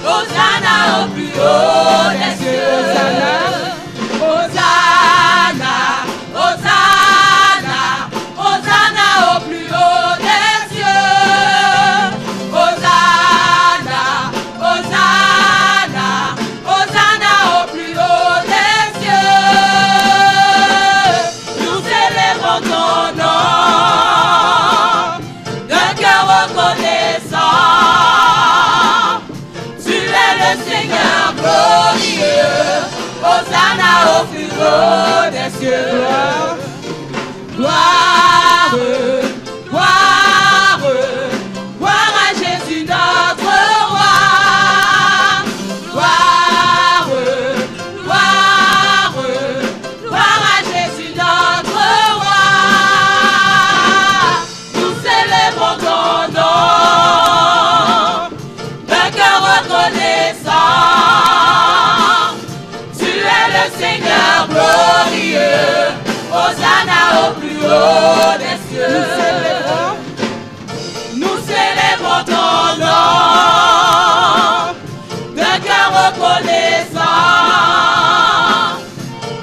C: Hosanna au plus haut des cieux. Hosanna, Hosanna, Hosanna au plus haut des cieux. Hosanna, Hosanna, Hosanna au plus haut des cieux. Nous célébrons ton nom d'un cœur reconnaissant. Le Seigneur glorieux, Hosanna au plus haut des cieux. Gloire, gloire, gloire à Jésus notre roi. Gloire, gloire, gloire à Jésus notre roi. Nous célébrons ton nom d'un cœur reconnaissant. Tu es le Seigneur glorieux, Hosanna au plus haut des cieux. Nous célébrons ton nom d'un cœur reconnaissant.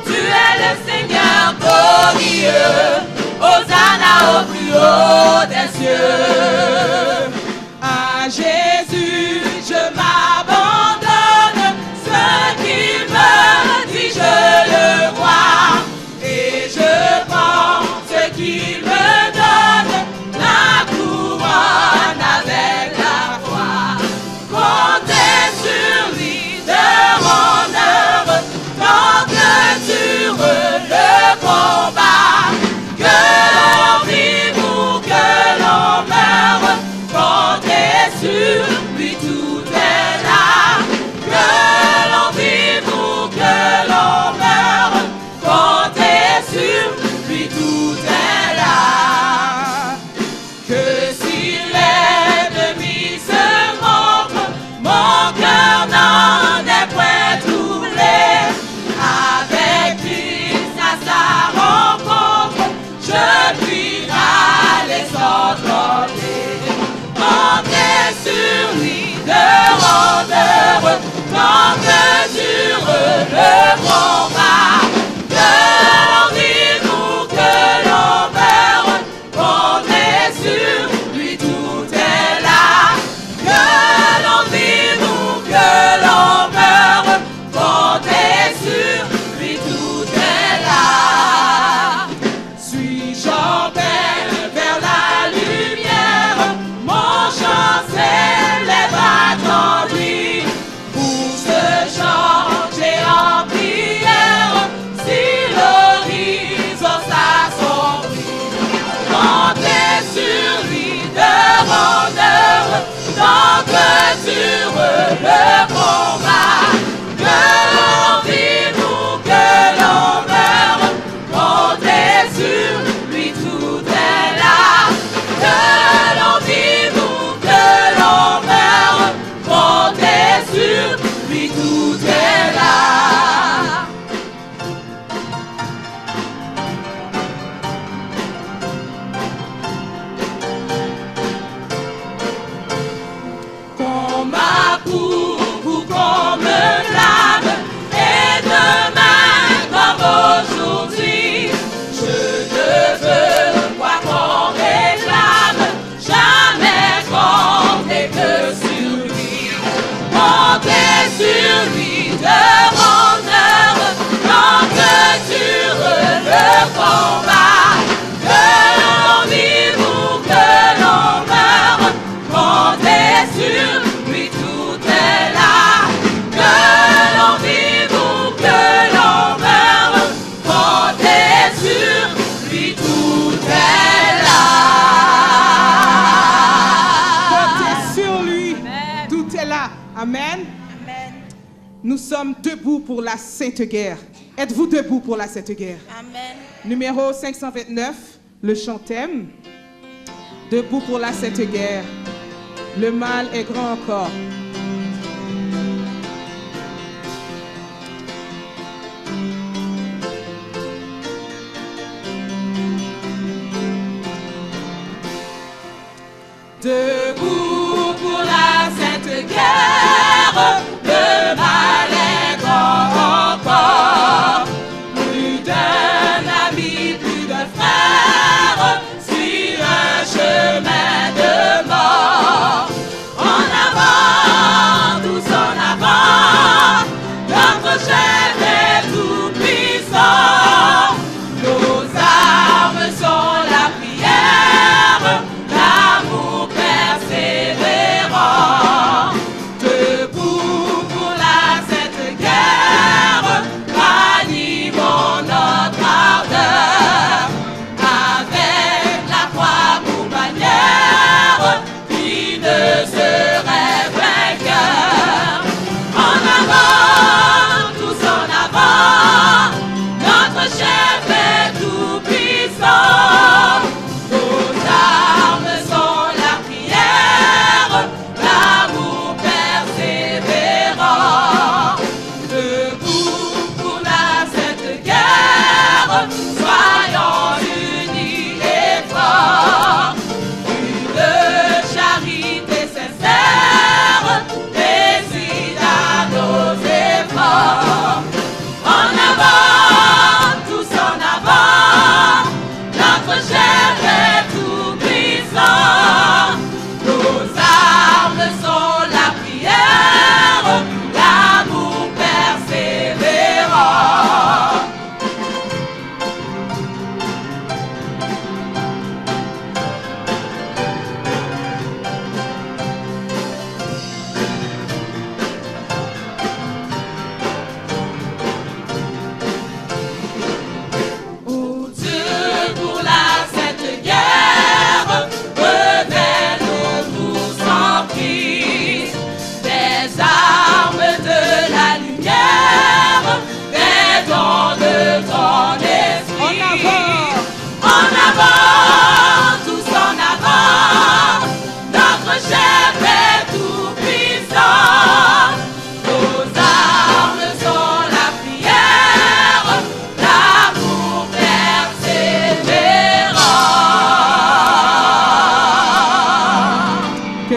C: Tu es le Seigneur glorieux, Hosanna au plus haut des cieux. À Jésus, je m'abandonne, ce qu'il me dit, je le vois, et je prends ce qu'il me donne, si l'ennemi se montre, mon cœur n'en est point troublé. Avec Christ à sa rencontre, je puis aller sans trembler. Comptez sur lui de rendre quand que dure le combat. Que l'on vive ou que l'on meure, comptez sur lui, tout est là. Que l'on vive ou que l'on meure, comptez sur lui, tout est là. Suis-je en paix vers la lumière, mon chant s'élève à lui. Pour ce chant j'ai en prière, si l'horizon s'assombrit. Comptez sur lui de rondeur, tant que dure le combat. Que l'on vive ou que l'on meure, comptez sur lui, tout est là. Que l'on vive ou que l'on meure, comptez sur lui, tout est là. Combat pour vous comme l'âme, et demain comme aujourd'hui, je ne veux pas qu'on réclame, jamais compter que sur lui. Comptez sur lui de rondeur, tant que dure le combat. Que l'on vive ou que l'on meure, comptez sur lui, tout est là. Que l'on vive ou que l'on meure, comptez sur lui, tout est là.
H: Comptez sur lui, tout est là. Amen. Nous sommes debout pour la Sainte Guerre. Êtes-vous debout pour la Sainte Guerre?
D: Amen.
H: Numéro 529, le chant thème. Debout pour la Sainte Guerre. Le mal est grand encore.
C: Debout pour la Sainte Guerre, le mal est grand encore. Plus d'un ami, plus d'un frère, suit un chemin de mort. En avant, tous en avant, notre chef est tout puissant. Nos armes sont la prière, l'amour persévérant.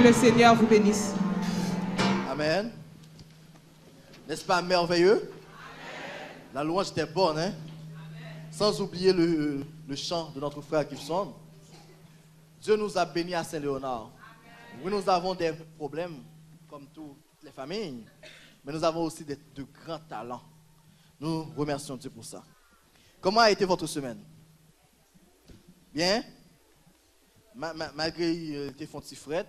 H: le Seigneur vous bénisse.
L: Amen. N'est-ce pas merveilleux? La louange était bonne, hein? Sans oublier le chant de notre frère Gibson. Dieu nous a bénis à Saint-Léonard. Oui, nous avons des problèmes, comme toutes les familles, mais nous avons aussi de grands talents. Nous remercions Dieu pour ça. Comment a été votre semaine? Bien? Malgré tes fonds de fret,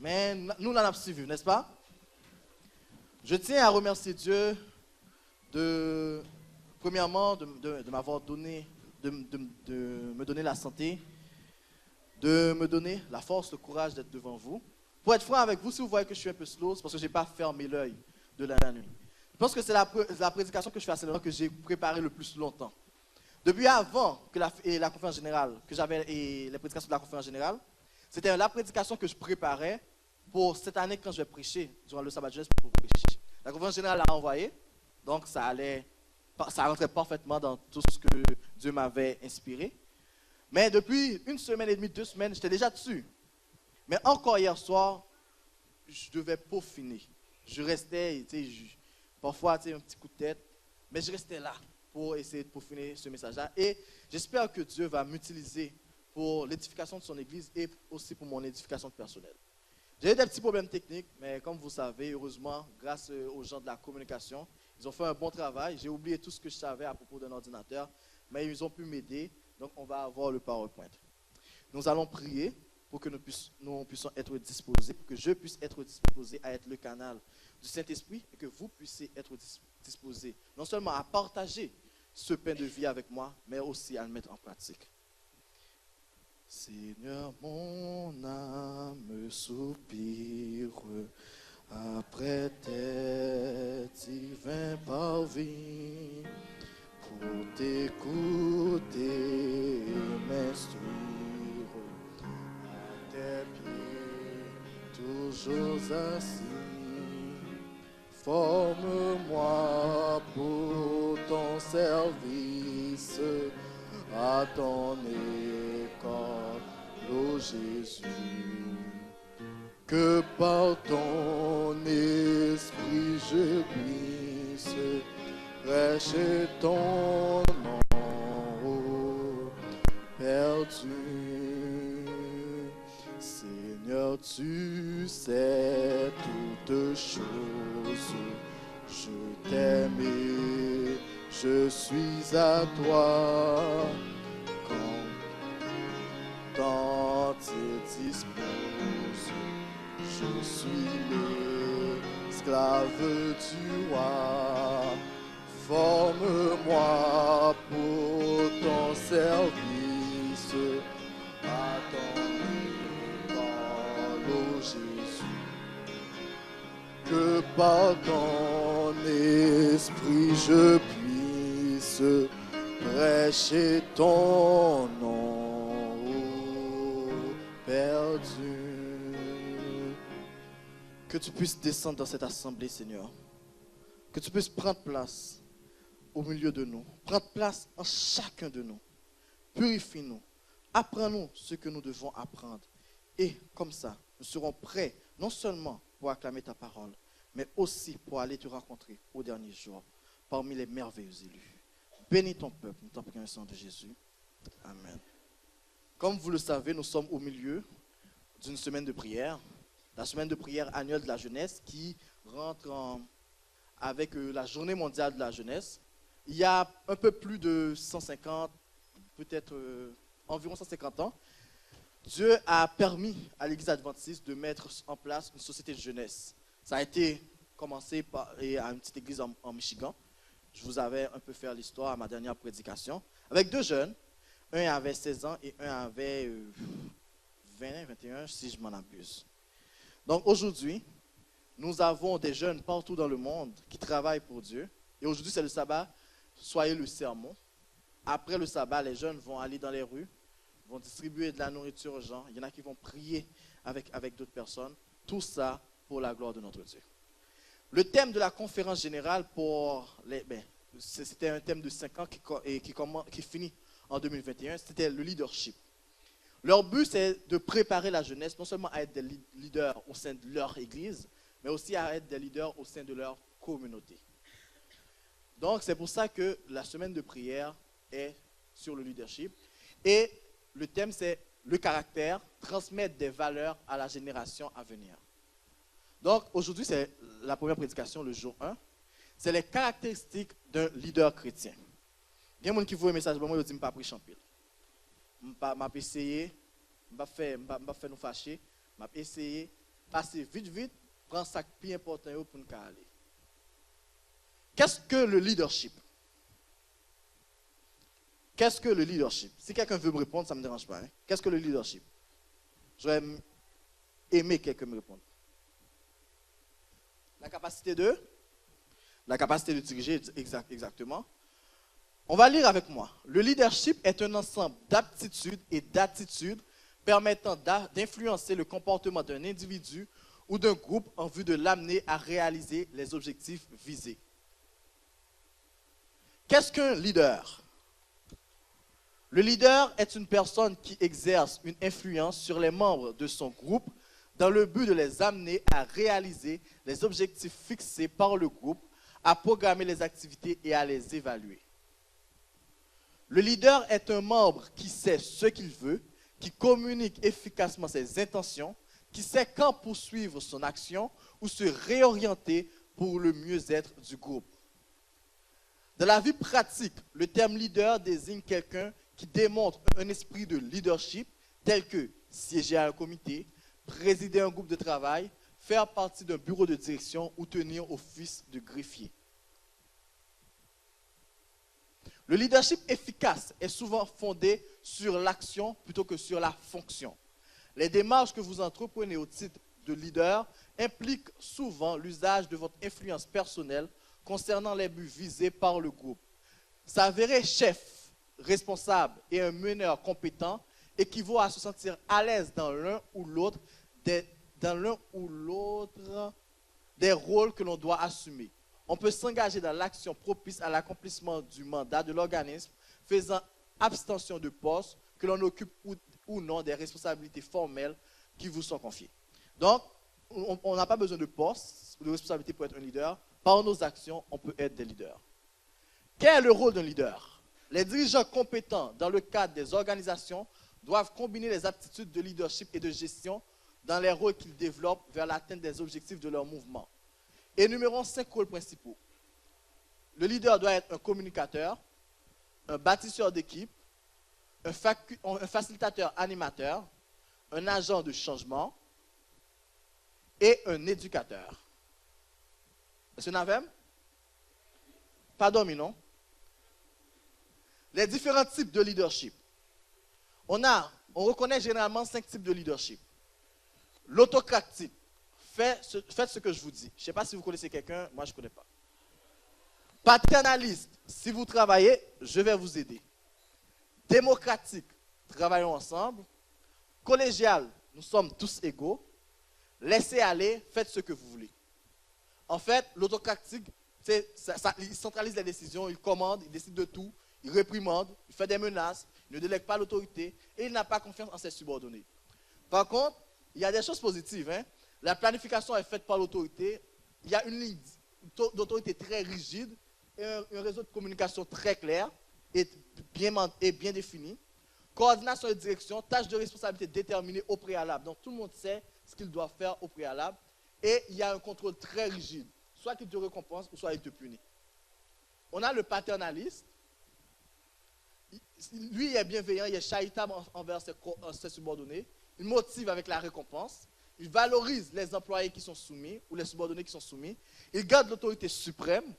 L: mais nous l'en avons suivi, n'est-ce pas? Je tiens à remercier Dieu premièrement de m'avoir donné, de me donner la santé, de me donner la force, le courage d'être devant vous. Pour être franc avec vous, si vous voyez que je suis un peu slow, c'est parce que je n'ai pas fermé l'œil de la nuit. Je pense que c'est la prédication que je fais à Saint-Laurent que j'ai préparée le plus longtemps. Depuis avant que la conférence générale, que j'avais les prédications de la conférence générale, c'était la prédication que je préparais pour cette année quand je vais prêcher, durant le sabbat de jeunesse pour prêcher. La conférence générale l'a envoyé, donc ça rentrait parfaitement dans tout ce que Dieu m'avait inspiré. Mais depuis une semaine et demie, 2 semaines, j'étais déjà dessus. Mais encore hier soir, je devais peaufiner. Je restais, parfois un petit coup de tête, mais je restais là pour essayer de peaufiner ce message-là. Et j'espère que Dieu va m'utiliser pour l'édification de son Église et aussi pour mon édification personnelle. J'ai eu des petits problèmes techniques, mais comme vous savez, heureusement, grâce aux gens de la communication, ils ont fait un bon travail. J'ai oublié tout ce que je savais à propos d'un ordinateur, mais ils ont pu m'aider. Donc, on va avoir le PowerPoint. Nous allons prier pour que nous puissions être disposés, pour que je puisse être disposé à être le canal du Saint-Esprit et que vous puissiez être disposés non seulement à partager ce pain de vie avec moi, mais aussi à le mettre en pratique. Seigneur, mon âme soupire après tes divins parvis pour t'écouter et m'instruire à tes pieds, toujours assis. Forme-moi pour ton service, à ton école, ô Jésus. Que par ton esprit je puisse prêcher ton nom, ô Père Dieu. Seigneur, tu sais toutes choses. Je t'aime et je suis à toi. Quand tu disposes, je suis l'esclave du roi. Forme-moi pour ton service, à ton école, ô Jésus. Que par ton esprit je puisse prêcher ton nom, ô Père Dieu. Que tu puisses descendre dans cette assemblée, Seigneur. Que tu puisses prendre place au milieu de nous. Prendre place en chacun de nous. Purifie-nous. Apprends-nous ce que nous devons apprendre. Et comme ça, nous serons prêts non seulement pour acclamer ta parole, mais aussi pour aller te rencontrer au dernier jour parmi les merveilleux élus. Bénis ton peuple, nous t'en prions au nom de Jésus. Amen. Comme vous le savez, nous sommes au milieu d'une semaine de prière, la semaine de prière annuelle de la jeunesse qui rentre avec la journée mondiale de la jeunesse. Il y a un peu plus de 150, peut-être environ 150 ans, Dieu a permis à l'Église adventiste de mettre en place une société de jeunesse. Ça a été commencé à une petite église en Michigan. Je vous avais un peu fait l'histoire à ma dernière prédication. Avec 2 jeunes, un avait 16 ans et un avait 20, 21, si je m'en abuse. Donc aujourd'hui, nous avons des jeunes partout dans le monde qui travaillent pour Dieu. Et aujourd'hui, c'est le sabbat, soyez le sermon. Après le sabbat, les jeunes vont aller dans les rues, vont distribuer de la nourriture aux gens. Il y en a qui vont prier avec d'autres personnes. Tout ça pour la gloire de notre Dieu. Le thème de la conférence générale c'était un thème de 5 ans qui finit en 2021, c'était le leadership. Leur but, c'est de préparer la jeunesse, non seulement à être des leaders au sein de leur église, mais aussi à être des leaders au sein de leur communauté. Donc, c'est pour ça que la semaine de prière est sur le leadership. Et le thème, c'est le caractère, transmettre des valeurs à la génération à venir. Donc, aujourd'hui, c'est la première prédication, le jour 1. C'est les caractéristiques d'un leader chrétien. Il y a des gens qui voient le message, moi, je dis, je ne vais pas prêcher en pile. Je ne vais pas essayer, je ne vais pas faire nous fâcher, je vais essayer, passer vite, prendre ça plus important pour nous aller. Qu'est-ce que le leadership? Qu'est-ce que le leadership? Si quelqu'un veut me répondre, ça ne me dérange pas. Hein? Qu'est-ce que le leadership? J'aurais aimé quelqu'un me répondre. La capacité de diriger, exactement. On va lire avec moi. Le leadership est un ensemble d'aptitudes et d'attitudes permettant d'influencer le comportement d'un individu ou d'un groupe en vue de l'amener à réaliser les objectifs visés. Qu'est-ce qu'un leader? Le leader est une personne qui exerce une influence sur les membres de son groupe dans le but de les amener à réaliser les objectifs fixés par le groupe, à programmer les activités et à les évaluer. Le leader est un membre qui sait ce qu'il veut, qui communique efficacement ses intentions, qui sait quand poursuivre son action ou se réorienter pour le mieux-être du groupe. Dans la vie pratique, le terme leader désigne quelqu'un qui démontre un esprit de leadership tel que siéger à un comité, présider un groupe de travail, faire partie d'un bureau de direction ou tenir office de greffier. Le leadership efficace est souvent fondé sur l'action plutôt que sur la fonction. Les démarches que vous entreprenez au titre de leader impliquent souvent l'usage de votre influence personnelle concernant les buts visés par le groupe. S'avérer chef, responsable et un meneur compétent équivaut à se sentir à l'aise dans l'un ou l'autre des rôles que l'on doit assumer. On peut s'engager dans l'action propice à l'accomplissement du mandat de l'organisme, faisant abstention de poste, que l'on occupe ou non des responsabilités formelles qui vous sont confiées. Donc, on n'a pas besoin de poste ou de responsabilité pour être un leader. Par nos actions, on peut être des leaders. Quel est le rôle d'un leader? Les dirigeants compétents dans le cadre des organisations doivent combiner les aptitudes de leadership et de gestion dans les rôles qu'ils développent vers l'atteinte des objectifs de leur mouvement. Énumérons 5 rôles principaux. Le leader doit être un communicateur, un bâtisseur d'équipe, un facilitateur animateur, un agent de changement et un éducateur. Monsieur Navem? Pardon, non? Les différents types de leadership. On reconnaît généralement 5 types de leadership. L'autocratique. Faites ce que je vous dis. Je ne sais pas si vous connaissez quelqu'un, moi je ne connais pas. Paternaliste. Si vous travaillez, je vais vous aider. Démocratique. Travaillons ensemble. Collégial. Nous sommes tous égaux. Laissez aller, faites ce que vous voulez. En fait, l'autocratique, il centralise les décisions, il commande, il décide de tout, il réprimande, il fait des menaces, il ne délègue pas l'autorité et il n'a pas confiance en ses subordonnés. Par contre, il y a des choses positives. Hein? La planification est faite par l'autorité. Il y a une ligne d'autorité très rigide et un réseau de communication très clair et bien défini. Coordination et direction, tâches de responsabilité déterminées au préalable. Donc tout le monde sait ce qu'il doit faire au préalable. Et il y a un contrôle très rigide. Soit il te récompense ou soit il te punit. On a le paternaliste. Lui, il est bienveillant, il est charitable envers ses subordonnés. Il motive avec la récompense. Il valorise les employés qui sont soumis ou les subordonnés qui sont soumis. Il garde l'autorité suprême.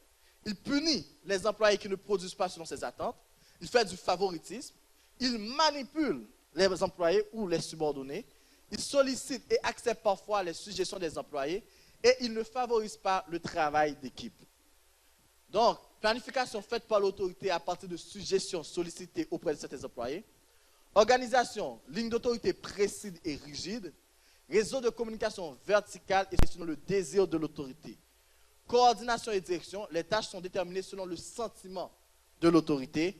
L: Il punit les employés qui ne produisent pas selon ses attentes. Il fait du favoritisme. Il manipule les employés ou les subordonnés. Il sollicite et accepte parfois les suggestions des employés. Et il ne favorise pas le travail d'équipe. Donc, planification faite par l'autorité à partir de suggestions sollicitées auprès de certains employés. Organisation, ligne d'autorité précise et rigide. Réseau de communication verticale et selon le désir de l'autorité. Coordination et direction, les tâches sont déterminées selon le sentiment de l'autorité.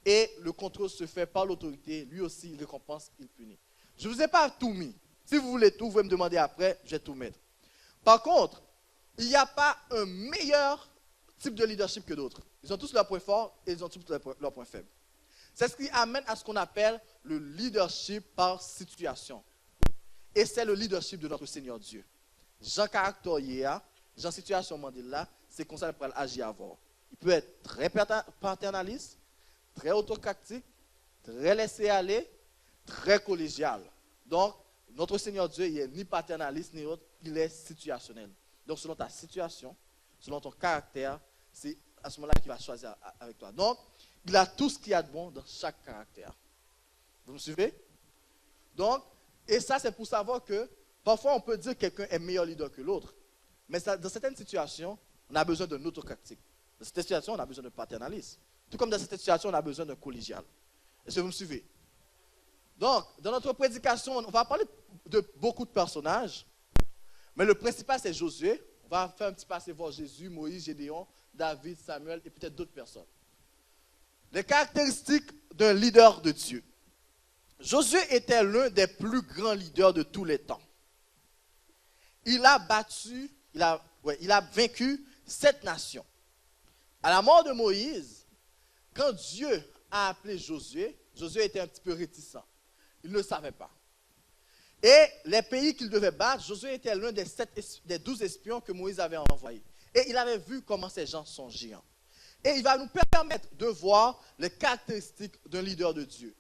L: et le contrôle se fait par l'autorité. Lui aussi, il récompense, il punit. Je ne vous ai pas tout mis. Si vous voulez tout, vous pouvez me demander après, je vais tout mettre. Par contre, il n'y a pas un meilleur type de leadership que d'autres. Ils ont tous leurs points forts et ils ont tous leurs points faibles. C'est ce qui amène à ce qu'on appelle le leadership par situation. Et c'est le leadership de notre Seigneur Dieu. Jean caractère, Jean situation Mandela, c'est comme ça qu'il agir avant. Il peut être très paternaliste, très autocratique, très laissé aller, très collégial. Donc, notre Seigneur Dieu, il n'est ni paternaliste ni autre, il est situationnel. Donc, selon ta situation, selon ton caractère, c'est à ce moment-là qu'il va choisir avec toi. Donc, il a tout ce qu'il y a de bon dans chaque caractère. Vous me suivez? Donc, et ça, c'est pour savoir que parfois, on peut dire que quelqu'un est meilleur leader que l'autre. Mais ça, dans certaines situations, on a besoin d'un autocratique. Dans certaines situations, on a besoin d'un paternaliste. Tout comme dans certaines situations, on a besoin d'un collégial. Est-ce que vous me suivez? Donc, dans notre prédication, on va parler de beaucoup de personnages. Mais le principal, c'est Josué. On va faire un petit passé voir Jésus, Moïse, Gédéon, David, Samuel et peut-être d'autres personnes. Les caractéristiques d'un leader de Dieu. Josué était l'un des plus grands leaders de tous les temps. Il a vaincu 7 nations. À la mort de Moïse, quand Dieu a appelé Josué, Josué était un petit peu réticent. Il ne le savait pas. Et les pays qu'il devait battre, Josué était l'un des 12 espions que Moïse avait envoyés. Et il avait vu comment ces gens sont géants. Et il va nous permettre de voir les caractéristiques d'un leader de Dieu.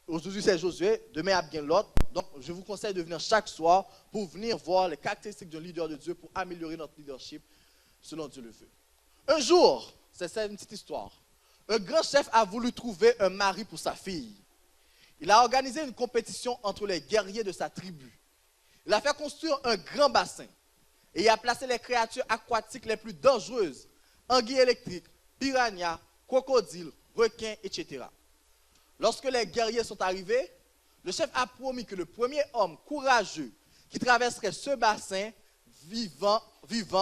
L: Aujourd'hui, c'est Josué, demain, il y a bien l'autre. Donc, je vous conseille de venir chaque soir pour venir voir les caractéristiques d'un leader de Dieu pour améliorer notre leadership selon Dieu le veut. Un jour, c'est une petite histoire, un grand chef a voulu trouver un mari pour sa fille. Il a organisé une compétition entre les guerriers de sa tribu. Il a fait construire un grand bassin et il a placé les créatures aquatiques les plus dangereuses, anguilles électriques, piranhas, crocodiles, requins, etc. Lorsque les guerriers sont arrivés, le chef a promis que le premier homme courageux qui traverserait ce bassin vivant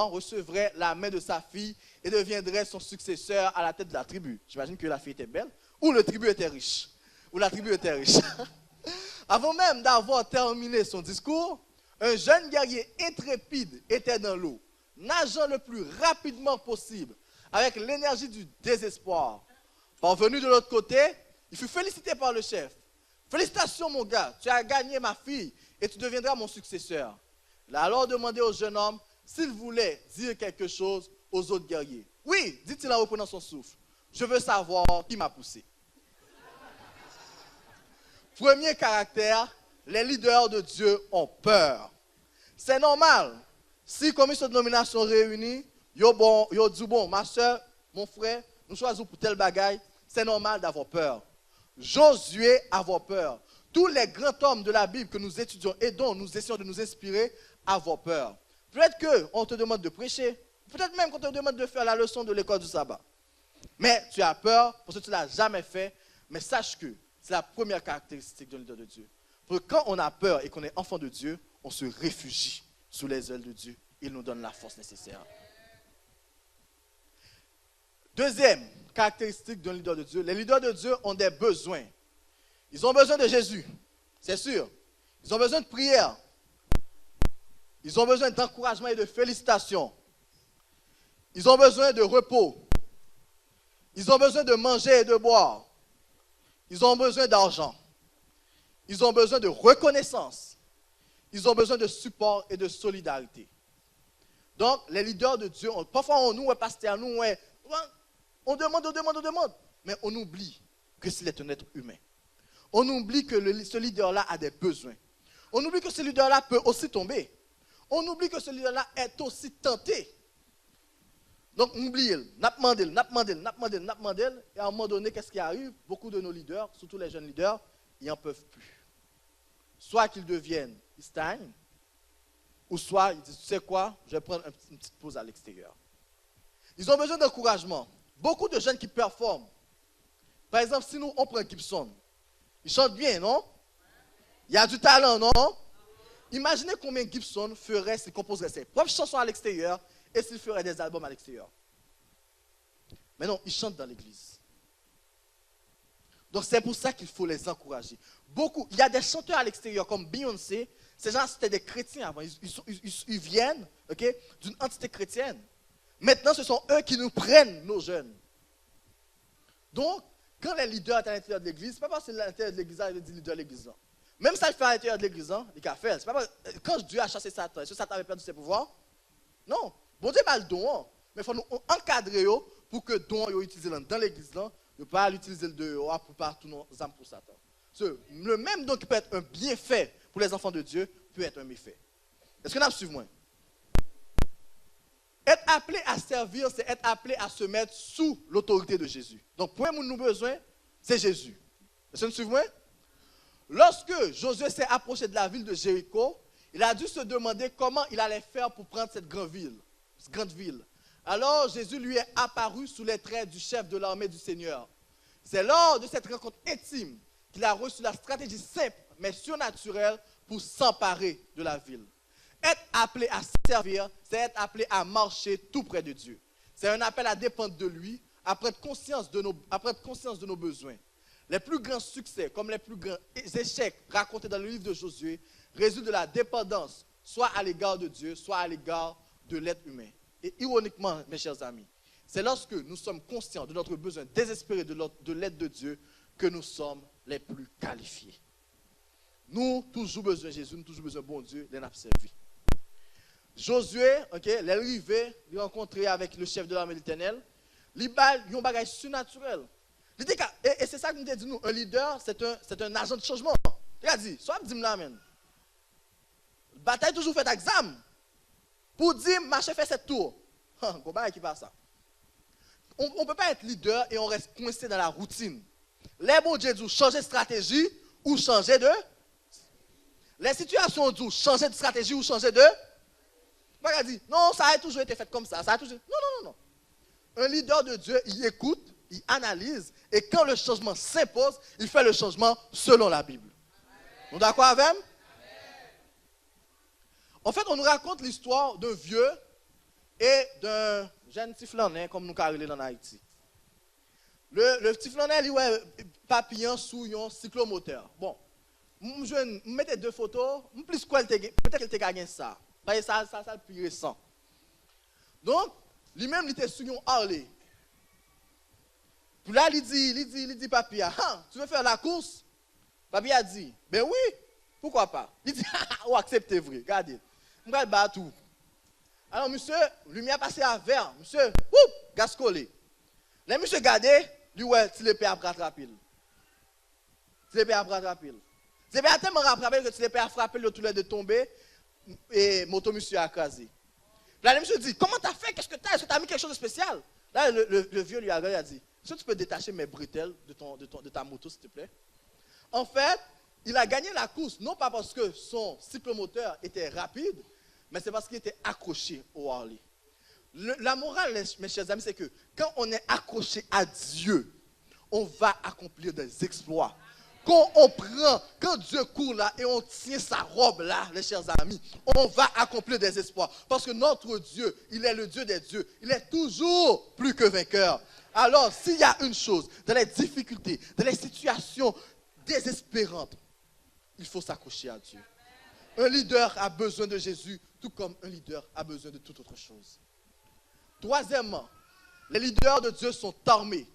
L: recevrait la main de sa fille et deviendrait son successeur à la tête de la tribu. J'imagine que la fille était belle ou la tribu était riche. Avant même d'avoir terminé son discours, un jeune guerrier intrépide était dans l'eau, nageant le plus rapidement possible avec l'énergie du désespoir. Parvenu de l'autre côté, il fut félicité par le chef. « Félicitations mon gars, tu as gagné ma fille et tu deviendras mon successeur. » Il a alors demandé au jeune homme s'il voulait dire quelque chose aux autres guerriers. « Oui, dit-il en reprenant son souffle, je veux savoir qui m'a poussé. » Premier caractère, les leaders de Dieu ont peur. C'est normal. Si commission de nomination réunie, yo dit bon, ma soeur, mon frère, nous choisissons pour tel bagaille, c'est normal d'avoir peur. Josué avoir peur. Tous les grands hommes de la Bible que nous étudions et dont nous essayons de nous inspirer, avoir peur. Peut-être qu'on te demande de prêcher, peut-être même qu'on te demande de faire la leçon de l'école du sabbat. Mais tu as peur parce que tu ne l'as jamais fait, mais sache que c'est la première caractéristique d'un leader de Dieu. Parce que quand on a peur et qu'on est enfant de Dieu, on se réfugie sous les ailes de Dieu. Il nous donne la force nécessaire. Deuxième caractéristique d'un leader de Dieu, les leaders de Dieu ont des besoins. Ils ont besoin de Jésus, c'est sûr. Ils ont besoin de prière. Ils ont besoin d'encouragement et de félicitations. Ils ont besoin de repos. Ils ont besoin de manger et de boire. Ils ont besoin d'argent. Ils ont besoin de reconnaissance. Ils ont besoin de support et de solidarité. Donc, les leaders de Dieu, parfois on nous, pasteur, on demande, mais on oublie que s'il est un être humain. On oublie que ce leader-là a des besoins. On oublie que ce leader-là peut aussi tomber. On oublie que ce leader-là est aussi tenté. Donc, oubliez-le, n'a demandé, et à un moment donné, qu'est-ce qui arrive? Beaucoup de nos leaders, surtout les jeunes leaders, ils n'en peuvent plus. Soit qu'ils deviennent, ils stagnent, ou soit ils disent, tu sais quoi, je vais prendre une petite pause à l'extérieur. Ils ont besoin d'encouragement. Beaucoup de jeunes qui performent. Par exemple, si nous, on prend Gibson, il chante bien, non? Il y a du talent, non? Imaginez combien Gibson ferait s'il composerait ses propres chansons à l'extérieur et s'il ferait des albums à l'extérieur. Mais non, il chante dans l'église. Donc c'est pour ça qu'il faut les encourager. Beaucoup, il y a des chanteurs à l'extérieur comme Beyoncé. Ces gens, c'était des chrétiens avant. Ils viennent, okay, d'une entité chrétienne. Maintenant, ce sont eux qui nous prennent, nos jeunes. Donc, quand les leaders sont à l'intérieur de l'église, ce n'est pas parce que l'intérieur de l'église, il dit leader de l'église. Même ça, il fait à l'intérieur de l'église, il a fait. Quand Dieu a chassé Satan, est-ce que Satan avait perdu ses pouvoirs? Non. Bon Dieu a le don, mais il faut nous encadrer pour que le don soit utilisé dans l'église, ne pas l'utiliser le dehors pour partout nos âmes pour Satan. Le même don qui peut être un bienfait pour les enfants de Dieu peut être un méfait. Est-ce que vous suivez moi? Être appelé à servir, c'est être appelé à se mettre sous l'autorité de Jésus. Donc, pour nous avons besoin, c'est Jésus. Est-ce que vous suivez moi? Lorsque Josué s'est approché de la ville de Jéricho, il a dû se demander comment il allait faire pour prendre cette grande ville. Alors, Jésus lui est apparu sous les traits du chef de l'armée du Seigneur. C'est lors de cette rencontre intime qu'il a reçu la stratégie simple, mais surnaturelle, pour s'emparer de la ville. Être appelé à servir, c'est être appelé à marcher tout près de Dieu. C'est un appel à dépendre de lui, à prendre conscience de nos besoins. Les plus grands succès, comme les plus grands échecs racontés dans le livre de Josué, résultent de la dépendance, soit à l'égard de Dieu, soit à l'égard de l'être humain. Et ironiquement, mes chers amis, c'est lorsque nous sommes conscients de notre besoin désespéré de l'aide de Dieu que nous sommes les plus qualifiés. Nous, toujours besoin de Jésus, nous, toujours besoin de bon Dieu, les avons servi. Josué, il est arrivé, il a rencontré avec le chef de l'armée de l'Éternel, il a un bagage surnaturel. Et c'est ça que nous dit, un leader, c'est un agent de changement. Il a dit, soit dit l'amen. La bataille toujours fait examen. Pour dire, marcher fait cette tour. Comment qui passe ça? On ne peut pas être leader et on reste coincé dans la routine. Les bons Dieu disent changer de stratégie ou changer de. Les situations disent changer de stratégie ou changer de. Il dit, non, ça a toujours été fait comme ça. Non. Un leader de Dieu, il écoute, il analyse, et quand le changement s'impose, il fait le changement selon la Bible. Vous êtes d'accord avec moi? En fait, on nous raconte l'histoire d'un vieux et d'un jeune petit flaneur, comme nous carrelons en Haïti. Le petit flaneur, il a papillon sous un cyclomoteur. Bon, je mettais deux photos, plus quoi, peut-être qu'il a gagné ça. Ça le plus récent. Donc, lui-même, il était sur un Harley. Puis là, il dit, papi, tu veux faire la course? Papi a dit, ben oui, pourquoi pas? Il dit, oh, acceptez vrai, regardez. Je vais le battre tout. Alors, monsieur, lui a passé à verre, monsieur, gascolé. Là, monsieur gardé, lui, ouais, tu l'épée à rattraper. Tu l'épée à rattraper. Tu l'épée à tellement rattraper que tu l'épée à frapper, le tout de tomber, et moto monsieur a écrasé. Là, le monsieur dit, comment t'as fait? Qu'est-ce que t'as? Est-ce que t'as mis quelque chose de spécial? Là, le vieux lui a dit, est-ce que tu peux détacher mes bretelles de ta moto, s'il te plaît? En fait, il a gagné la course, non pas parce que son cyclomoteur était rapide, mais c'est parce qu'il était accroché au Harley. La morale, mes chers amis, c'est que quand on est accroché à Dieu, on va accomplir des exploits. Quand Dieu court là et on tient sa robe là, les chers amis, on va accomplir des espoirs. Parce que notre Dieu, il est le Dieu des dieux. Il est toujours plus que vainqueur. Alors, s'il y a une chose, dans les difficultés, dans les situations désespérantes, il faut s'accrocher à Dieu. Un leader a besoin de Jésus, tout comme un leader a besoin de toute autre chose. Troisièmement, les leaders de Dieu sont armés.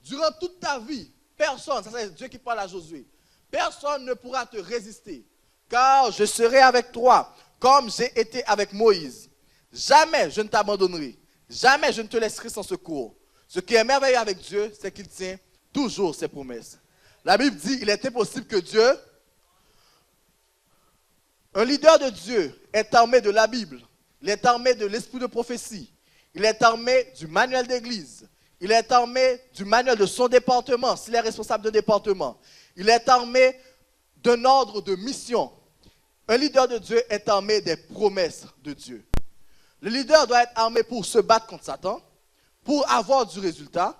L: Durant toute ta vie, personne, ça c'est Dieu qui parle à Josué, personne ne pourra te résister, car je serai avec toi, comme j'ai été avec Moïse. Jamais je ne t'abandonnerai, jamais je ne te laisserai sans secours. Ce qui est merveilleux avec Dieu, c'est qu'il tient toujours ses promesses. La Bible dit, il est impossible que Dieu, un leader de Dieu est armé de la Bible, il est armé de l'esprit de prophétie, il est armé du manuel d'église, il est armé du manuel de son département, s'il est responsable de département. Il est armé d'un ordre de mission. Un leader de Dieu est armé des promesses de Dieu. Le leader doit être armé pour se battre contre Satan, pour avoir du résultat,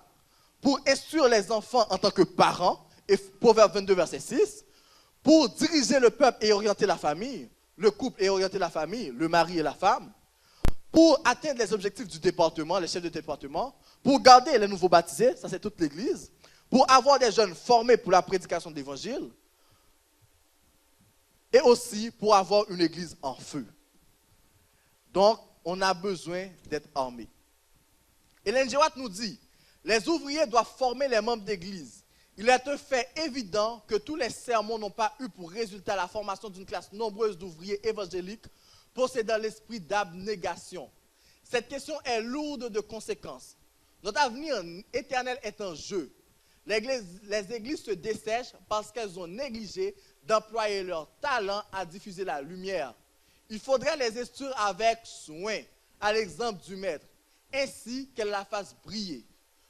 L: pour instruire les enfants en tant que parents, et Proverbe 22, verset 6, pour diriger le peuple et orienter la famille, le couple et orienter la famille, le mari et la femme, pour atteindre les objectifs du département, les chefs de département, pour garder les nouveaux baptisés, ça c'est toute l'église, pour avoir des jeunes formés pour la prédication de l'évangile et aussi pour avoir une église en feu. Donc, on a besoin d'être armé. Ellen G. White nous dit, les ouvriers doivent former les membres d'église. Il est un fait évident que tous les sermons n'ont pas eu pour résultat la formation d'une classe nombreuse d'ouvriers évangéliques possédant l'esprit d'abnégation. Cette question est lourde de conséquences. Notre avenir éternel est en jeu. Les églises se dessèchent parce qu'elles ont négligé d'employer leur talent à diffuser la lumière. Il faudrait les instruire avec soin, à l'exemple du maître, ainsi qu'elles la fassent briller.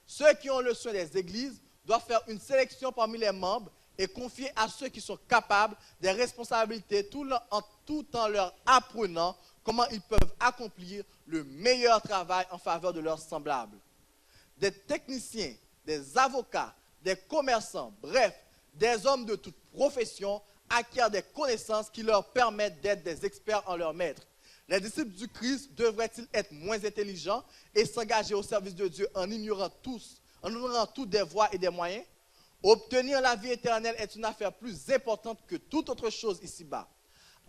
L: Ceux qui ont le soin des églises doivent faire une sélection parmi les membres et confier à ceux qui sont capables des responsabilités tout en leur apprenant comment ils peuvent accomplir le meilleur travail en faveur de leurs semblables. Des techniciens, des avocats, des commerçants, bref, des hommes de toute profession acquièrent des connaissances qui leur permettent d'être des experts en leur maître. Les disciples du Christ devraient-ils être moins intelligents et s'engager au service de Dieu en ignorant tous des voies et des moyens? Obtenir la vie éternelle est une affaire plus importante que toute autre chose ici-bas.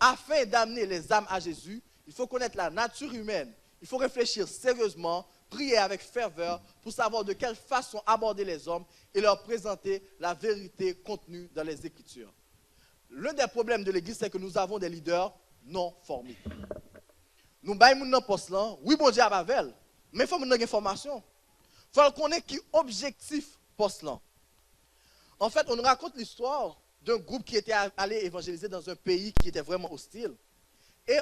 L: Afin d'amener les âmes à Jésus, il faut connaître la nature humaine. Il faut réfléchir sérieusement, prier avec ferveur pour savoir de quelle façon aborder les hommes et leur présenter la vérité contenue dans les Écritures. L'un des problèmes de l'Église, c'est que nous avons des leaders non formés. Nous baillons dans poste là, oui bon Dieu à Bavel, mais il faut nous donner information. Il faut qu'on ait qui objectif poste là. En fait, on nous raconte l'histoire d'un groupe qui était allé évangéliser dans un pays qui était vraiment hostile. Et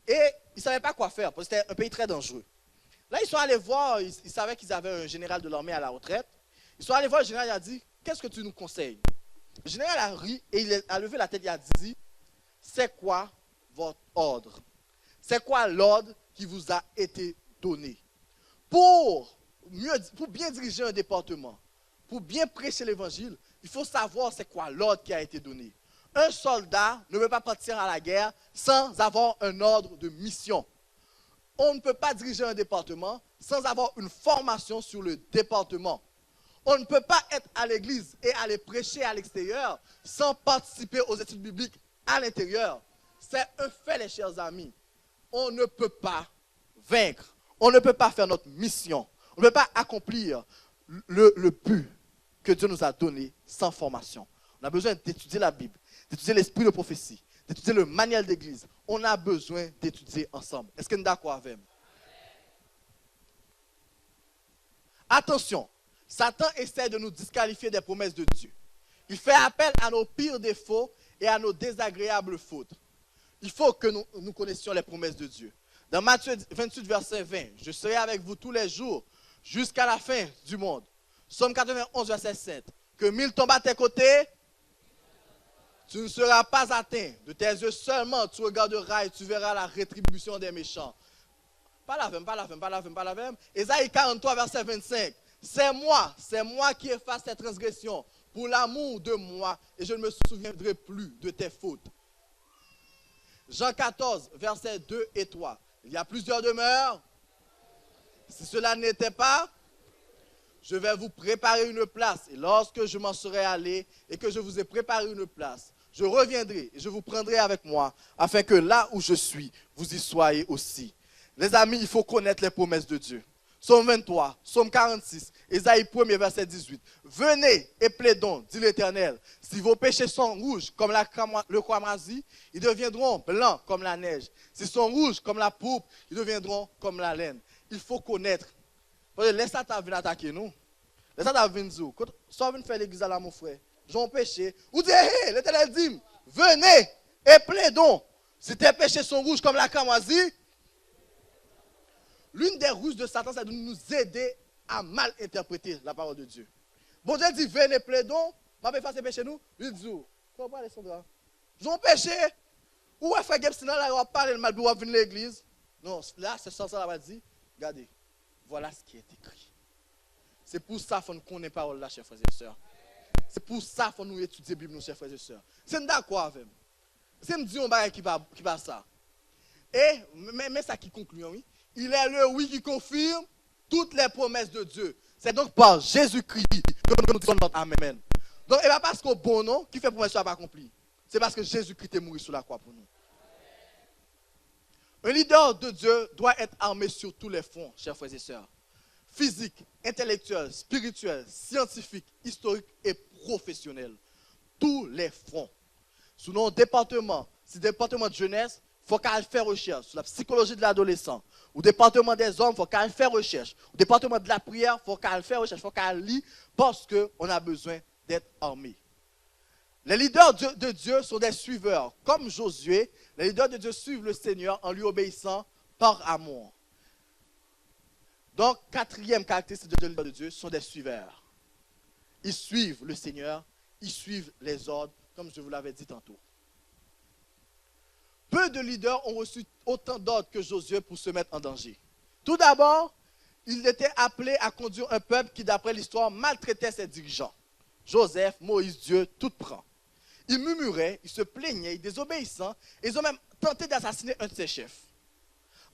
L: ils ne savaient pas quoi faire, parce que c'était un pays très dangereux. Là, ils sont allés voir, ils savaient qu'ils avaient un général de l'armée à la retraite. Ils sont allés voir le général, il a dit, qu'est-ce que tu nous conseilles? Le général a ri et il a levé la tête, il a dit, c'est quoi votre ordre? C'est quoi l'ordre qui vous a été donné? Pour bien diriger un département, pour bien prêcher l'évangile, il faut savoir c'est quoi l'ordre qui a été donné. Un soldat ne peut pas partir à la guerre sans avoir un ordre de mission. On ne peut pas diriger un département sans avoir une formation sur le département. On ne peut pas être à l'église et aller prêcher à l'extérieur sans participer aux études bibliques à l'intérieur. C'est un fait, les chers amis. On ne peut pas vaincre. On ne peut pas faire notre mission. On ne peut pas accomplir le but que Dieu nous a donné sans formation. On a besoin d'étudier la Bible, d'étudier l'esprit de prophétie, d'étudier le manuel d'église. On a besoin d'étudier ensemble. Est-ce que nous sommes d'accord avec moi? Attention, Satan essaie de nous disqualifier des promesses de Dieu. Il fait appel à nos pires défauts et à nos désagréables fautes. Il faut que nous connaissions les promesses de Dieu. Dans Matthieu 28, verset 20, « Je serai avec vous tous les jours jusqu'à la fin du monde. » Somme 91, verset 7, « Que 1000 tombent à tes côtés, tu ne seras pas atteint. De tes yeux seulement, tu regarderas et tu verras la rétribution des méchants. » Pas la même. Ésaïe 43, verset 25, « C'est moi qui efface tes transgressions pour l'amour de moi et je ne me souviendrai plus de tes fautes. » Jean 14, versets 2 et 3. Il y a plusieurs demeures. Si cela n'était pas, je vais vous préparer une place. Et lorsque je m'en serai allé et que je vous ai préparé une place, je reviendrai et je vous prendrai avec moi, afin que là où je suis, vous y soyez aussi. Les amis, il faut connaître les promesses de Dieu. Psaume 23, Psaume 46, Ésaïe 1er, verset 18. Venez et plaidons, dit l'Éternel. Si vos péchés sont rouges comme le cramoisi, ils deviendront blancs comme la neige. S'ils sont rouges comme la pourpre, ils deviendront comme la laine. Il faut connaître. Laisse Satan venir attaquer nous. Laisse Satan venir nous. Quand on vient faire l'église à la mon frère, j'ai péché. Ou dit, hey, l'Éternel dit, venez et plaidons. Si tes péchés sont rouges comme la cramoisi, l'une des ruses de Satan, c'est de nous aider à mal interpréter la parole de Dieu. Bon Dieu dit, venez, plaidons, ma faire effacer péché nous. Il dit, comment Alessandra? J'ai péché. Où est frère Gepsina là, il va parler le mal pour venir à l'église? Non, là, c'est ça, ça va dire, regardez, voilà ce qui est écrit. C'est pour ça qu'il faut nous connaître la parole là, chers frères et sœurs. C'est pour ça qu'il faut nous étudier la Bible, nos chers frères et sœurs. C'est d'accord avec moi. C'est me dire un bagage qui va ça. Et, mais ça qui conclut, oui. Il est le oui qui confirme toutes les promesses de Dieu. C'est donc par Jésus-Christ, nous disons notre Amen. Donc, et pas parce qu'au bon nom qui fait promesse soit pas accompli. C'est parce que Jésus-Christ est mort sur la croix pour nous. Un leader de Dieu doit être armé sur tous les fronts, chers frères et sœurs. Physique, intellectuel, spirituel, scientifique, historique et professionnel. Tous les fronts. Sous nos départements, si département de jeunesse, il faut qu'elle fasse recherche sur la psychologie de l'adolescent. Au département des hommes, il faut qu'elle fasse recherche. Au département de la prière, il faut qu'elle fasse recherche, il faut qu'elle lit parce qu'on a besoin d'être armé. Les leaders de Dieu sont des suiveurs. Comme Josué, les leaders de Dieu suivent le Seigneur en lui obéissant par amour. Donc, quatrième caractéristique des leaders de Dieu sont des suiveurs. Ils suivent le Seigneur, ils suivent les ordres, comme je vous l'avais dit tantôt. Peu de leaders ont reçu autant d'ordres que Josué pour se mettre en danger. Tout d'abord, il était appelé à conduire un peuple qui, d'après l'histoire, maltraitait ses dirigeants. Joseph, Moïse, Dieu, tout prend. Ils murmuraient, ils se plaignaient, ils désobéissant, et ils ont même tenté d'assassiner un de ses chefs.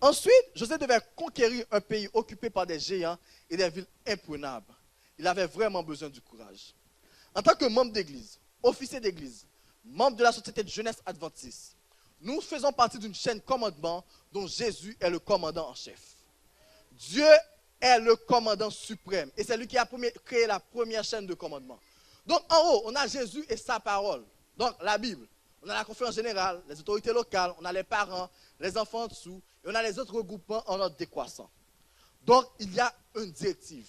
L: Ensuite, Joseph devait conquérir un pays occupé par des géants et des villes imprenables. Il avait vraiment besoin du courage. En tant que membre d'église, officier d'église, membre de la société de jeunesse adventiste, nous faisons partie d'une chaîne commandement dont Jésus est le commandant en chef. Dieu est le commandant suprême et c'est lui qui a créé la première chaîne de commandement. Donc en haut, on a Jésus et sa parole. Donc la Bible, on a la conférence générale, les autorités locales, on a les parents, les enfants en dessous, et on a les autres regroupements en ordre décroissant. Donc il y a une directive.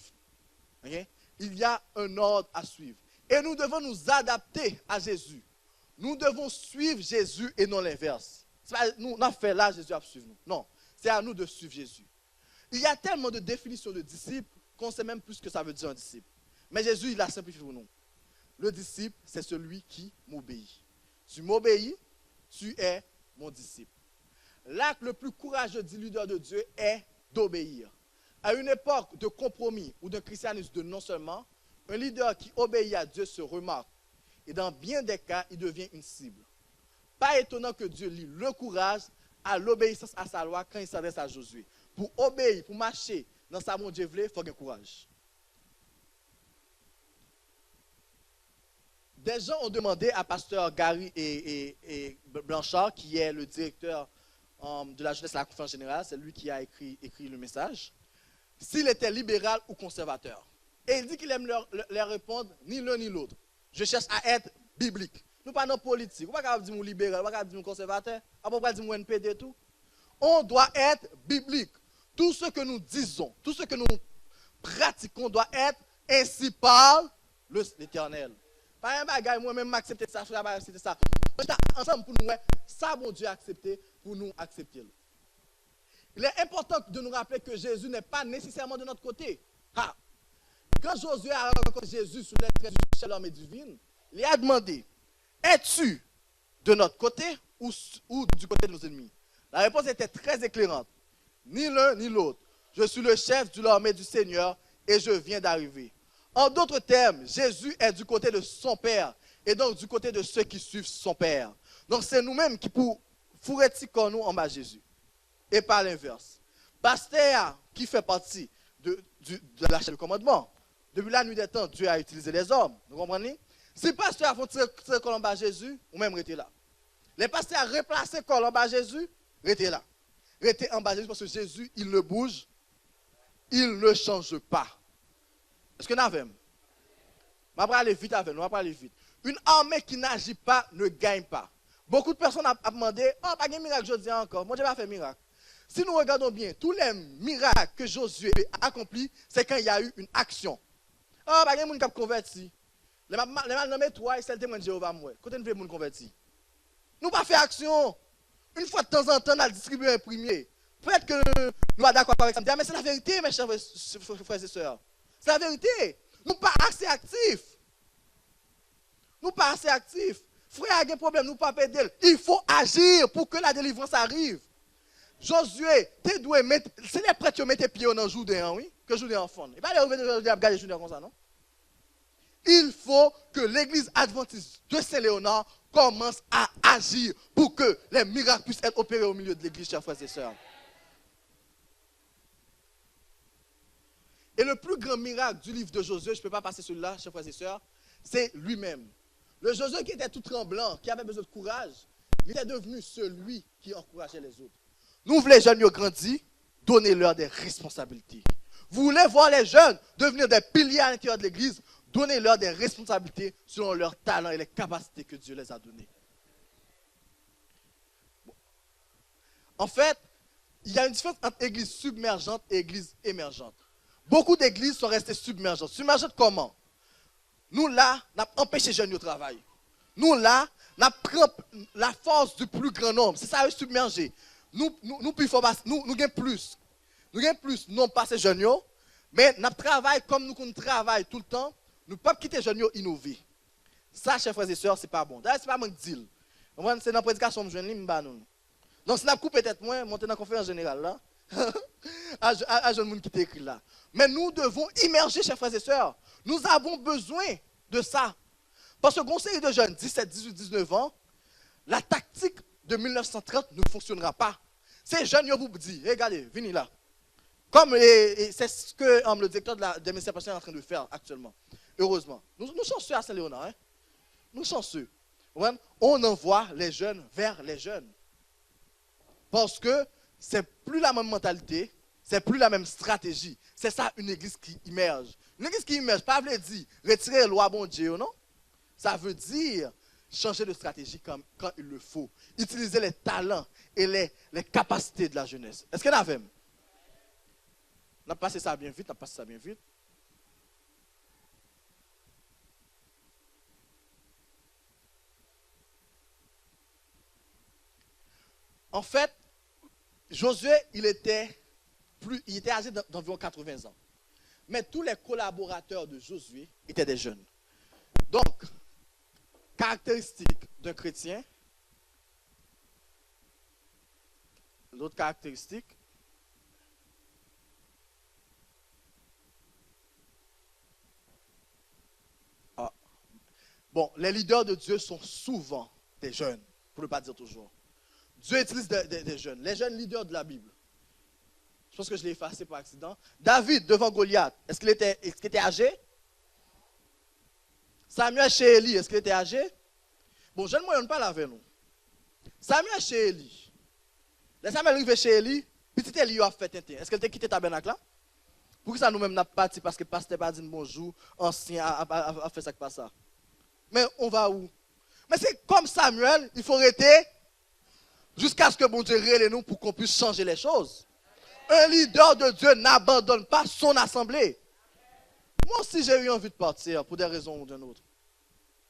L: Okay? Il y a un ordre à suivre. Et nous devons nous adapter à Jésus. Nous devons suivre Jésus et non l'inverse. Nous, on a fait là, Jésus a suivi nous. Non, c'est à nous de suivre Jésus. Il y a tellement de définitions de disciples qu'on ne sait même plus ce que ça veut dire un disciple. Mais Jésus, il a simplifié pour nous. Le disciple, c'est celui qui m'obéit. Tu m'obéis, tu es mon disciple. L'acte le plus courageux du leader de Dieu est d'obéir. À une époque de compromis ou d'un christianisme de non seulement, un leader qui obéit à Dieu se remarque. Et dans bien des cas, il devient une cible. Pas étonnant que Dieu lie le courage à l'obéissance à sa loi quand il s'adresse à Josué. Pour obéir, pour marcher dans sa mon Dieu, il faut un courage. Des gens ont demandé à pasteur Gary et Blanchard, qui est le directeur de la jeunesse à la conférence générale, c'est lui qui a écrit le message, s'il était libéral ou conservateur. Et il dit qu'il aime leur répondre ni l'un ni l'autre. Je cherche à être biblique. Nous pas dans la politique. Vous ne pouvez pas dire libéral, vous ne pouvez pas dire conservateur, vous ne pouvez pas dire NPD et tout. On doit être biblique. Tout ce que nous disons, tout ce que nous pratiquons doit être ainsi par l'Éternel. Pas un bagage, moi-même m'accepter ça, je vais accepter ça. Ensemble pour nous, ça, bon Dieu a accepté, pour nous accepter. Il est important de nous rappeler que Jésus n'est pas nécessairement de notre côté. Ha. Quand Josué a rencontré Jésus sur les traits du ciel, l'homme et divine, il a demandé, es-tu de notre côté ou du côté de nos ennemis? La réponse était très éclairante. Ni l'un ni l'autre. Je suis le chef de l'armée du Seigneur et je viens d'arriver. En d'autres termes, Jésus est du côté de son Père et donc du côté de ceux qui suivent son Père. Donc c'est nous-mêmes qui pourrions nous en bas de Jésus et pas l'inverse. Pasteur qui fait partie de la chaîne de commandement, depuis la nuit des temps, Dieu a utilisé les hommes. Vous comprenez? Si pasteur a fait tirer col en bas de Jésus, ou même rester là. Les pasteurs ont replacé col en bas de Jésus, restez là. Restez en bas de Jésus parce que Jésus, il ne bouge, il ne change pas. Est-ce que nous avons? On va aller vite avec nous, on va aller vite. Une armée qui n'agit pas ne gagne pas. Beaucoup de personnes ont demandé, oh, pas de miracle, je dis encore. Moi, je vais faire miracle. Si nous regardons bien, tous les miracles que Josué a accomplis, c'est quand il y a eu une action. Oh, pas de monde qui a converti. Les mal nommés toi et celles témoins de Jéhovah, moi. Côté nous voulons nous convertir. Nous pas faire action. Une fois de temps en temps, on a distribué un premier. Peut-être que nous sommes d'accord avec ça. Mais c'est la vérité, mes chers frères et sœurs. C'est la vérité. Nous ne sommes pas assez actifs. Nous ne sommes pas assez actifs. Frère, il y a un problème, nous ne pouvons pas aider. Il faut agir pour que la délivrance arrive. Josué, tu dois mettre. C'est les prêtres qui mettent les pieds dans le Jourdain, oui? Que Jourdain en fond. Il va aller regarder Jourdain comme ça, non? Il faut que l'église adventiste de Saint-Léonard commence à agir pour que les miracles puissent être opérés au milieu de l'église, chers frères et sœurs. Et le plus grand miracle du livre de Josué, je ne peux pas passer celui-là, chers frères et sœurs, c'est lui-même. Le Josué qui était tout tremblant, qui avait besoin de courage, il est devenu celui qui encourageait les autres. Nous, les jeunes, nous grandis, donnez-leur des responsabilités. Vous voulez voir les jeunes devenir des piliers à l'intérieur de l'Église, donnez-leur des responsabilités selon leurs talents et les capacités que Dieu les a donnés. En fait, il y a une différence entre église submergente et église émergente. Beaucoup d'églises sont restées submergentes. Submergentes comment? Nous là, nous avons empêché les jeunes de travailler. Nous là, nous avons la force du plus grand nombre. C'est ça, submerger. Nous gagnons plus. Nous gagnons plus, non pas ces jeunes, mais nous travaillons comme nous travaillons tout le temps. Nous ne pouvons pas quitter les jeunes innover. Ça, chers frères et sœurs, ce n'est pas bon. D'ailleurs, ce n'est pas mon deal. C'est dans la prédication de jeunes, donc, si nous avons peut-être moins, monter dans la conférence générale là, à jeune monde qui t'a écrit là. Mais nous devons immerger, chers frères et sœurs. Nous avons besoin de ça. Parce que conseil de jeunes, 17, 18, 19 ans, la tactique de 1930 ne fonctionnera pas. Ces jeunes, ils vous disent, regardez, venez là. Comme c'est ce que le directeur de ministère pastoraux est en train de faire actuellement. Heureusement. Nous chanceux à Saint-Léonard. Hein? Nous chanceux. On envoie les jeunes vers les jeunes. Parce que c'est plus la même mentalité, c'est plus la même stratégie. C'est ça une église qui immerge. Une église qui immerge, pas veut dire retirer la loi bon Dieu, non? Ça veut dire changer de stratégie quand il le faut. Utiliser les talents et les capacités de la jeunesse. Est-ce qu'il y en a même? On a passé ça bien vite, En fait, Josué, il était âgé d'environ 80 ans. Mais tous les collaborateurs de Josué étaient des jeunes. Donc, caractéristique d'un chrétien, l'autre caractéristique, les leaders de Dieu sont souvent des jeunes, pour ne pas dire toujours. Dieu utilise des jeunes, les jeunes leaders de la Bible. Je pense que je l'ai effacé par accident. David devant Goliath, est-ce qu'il était âgé? Samuel chez Élie, est-ce qu'il était âgé? Bon, jeune moyen ne parle avec nous. Samuel chez Élie. Les Samuel arrivé chez Élie, petit Élie a fait tintin. Est-ce qu'elle t'a quitté tabernacle là? Pour que ça nous-mêmes n'a pas parti parce que le pasteur pas dit bonjour, ancien a fait ça que pas ça. Mais on va où? Mais c'est comme Samuel, il faut arrêter jusqu'à ce que bon Dieu révèle nous pour qu'on puisse changer les choses. Un leader de Dieu n'abandonne pas son assemblée. Moi aussi, j'ai eu envie de partir pour des raisons ou d'une autre.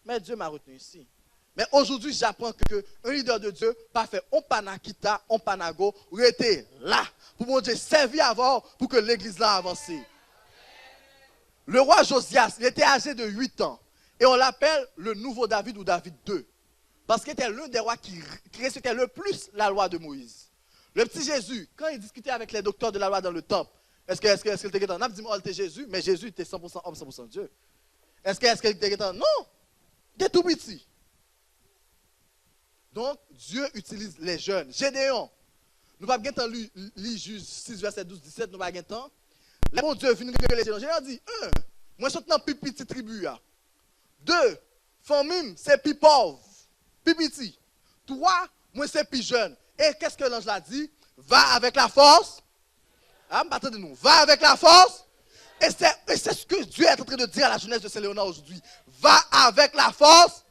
L: Mais Dieu m'a retenu ici. Mais aujourd'hui, j'apprends qu'un leader de Dieu, pas fait on panakita, on panago, ou était là pour mon Dieu servir avant pour que l'église là avance. Le roi Josias, il était âgé de 8 ans. Et on l'appelle le nouveau David ou David II. Parce qu'il était l'un des rois qui respectait le plus la loi de Moïse. Le petit Jésus, quand il discutait avec les docteurs de la loi dans le temple, est-ce qu'il était guettant? On a dit, oh, c'était Jésus, mais Jésus était 100% homme, 100% Dieu. Est-ce qu'il était guettant? Non, il était tout petit. Donc, Dieu utilise les jeunes. Gédéon, nous ne pouvons pas lire Juge 6, verset 12, 17, nous ne pouvons pas guettant. Le bon Dieu vient nous les Gédéon. Gédéon dit, moi je suis dans la plus petite tribu. 2, famille, c'est plus pauvre. Petit. 3, moi c'est plus jeune. Et qu'est-ce que l'ange l'a dit? Va avec la force. Attendez-nous. Va avec la force. Et c'est ce que Dieu est en train de dire à la jeunesse de Saint-Léonard aujourd'hui. Va avec la force.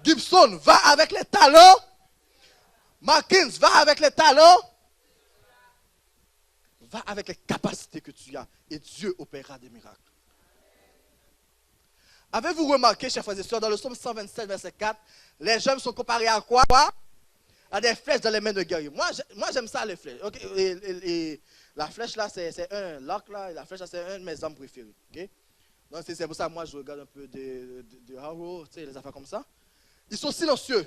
L: Gibson, va avec les talents. Markins, va avec les talents. Va avec les capacités que tu as. Et Dieu opérera des miracles. Avez-vous remarqué, chers frères et sœurs, dans le psaume 127, verset 4, les jeunes sont comparés à quoi? À des flèches dans les mains de guerriers. Moi j'aime ça, les flèches. Okay? Et la flèche là, c'est un l'arc là, et la flèche là, c'est un de mes armes préférées. Okay? Donc c'est pour ça que moi je regarde un peu de Harrow, tu sais, les affaires comme ça. Ils sont silencieux,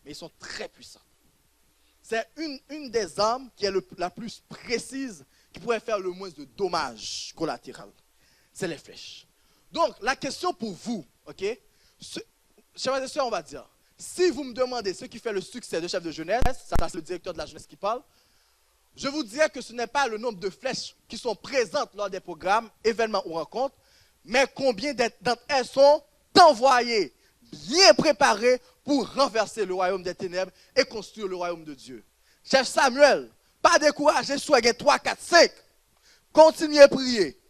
L: mais ils sont très puissants. C'est une des armes qui est la plus précise, qui pourrait faire le moins de dommages collatéraux. C'est les flèches. Donc, la question pour vous, ok, chers et sœurs, on va dire, si vous me demandez ce qui fait le succès de chef de jeunesse, ça c'est le directeur de la jeunesse qui parle, je vous dirais que ce n'est pas le nombre de flèches qui sont présentes lors des programmes, événements ou rencontres, mais combien d'entre elles sont envoyées, bien préparées pour renverser le royaume des ténèbres et construire le royaume de Dieu. Chef Samuel, pas décourager, soit 3, 4, 5. Continuez à prier.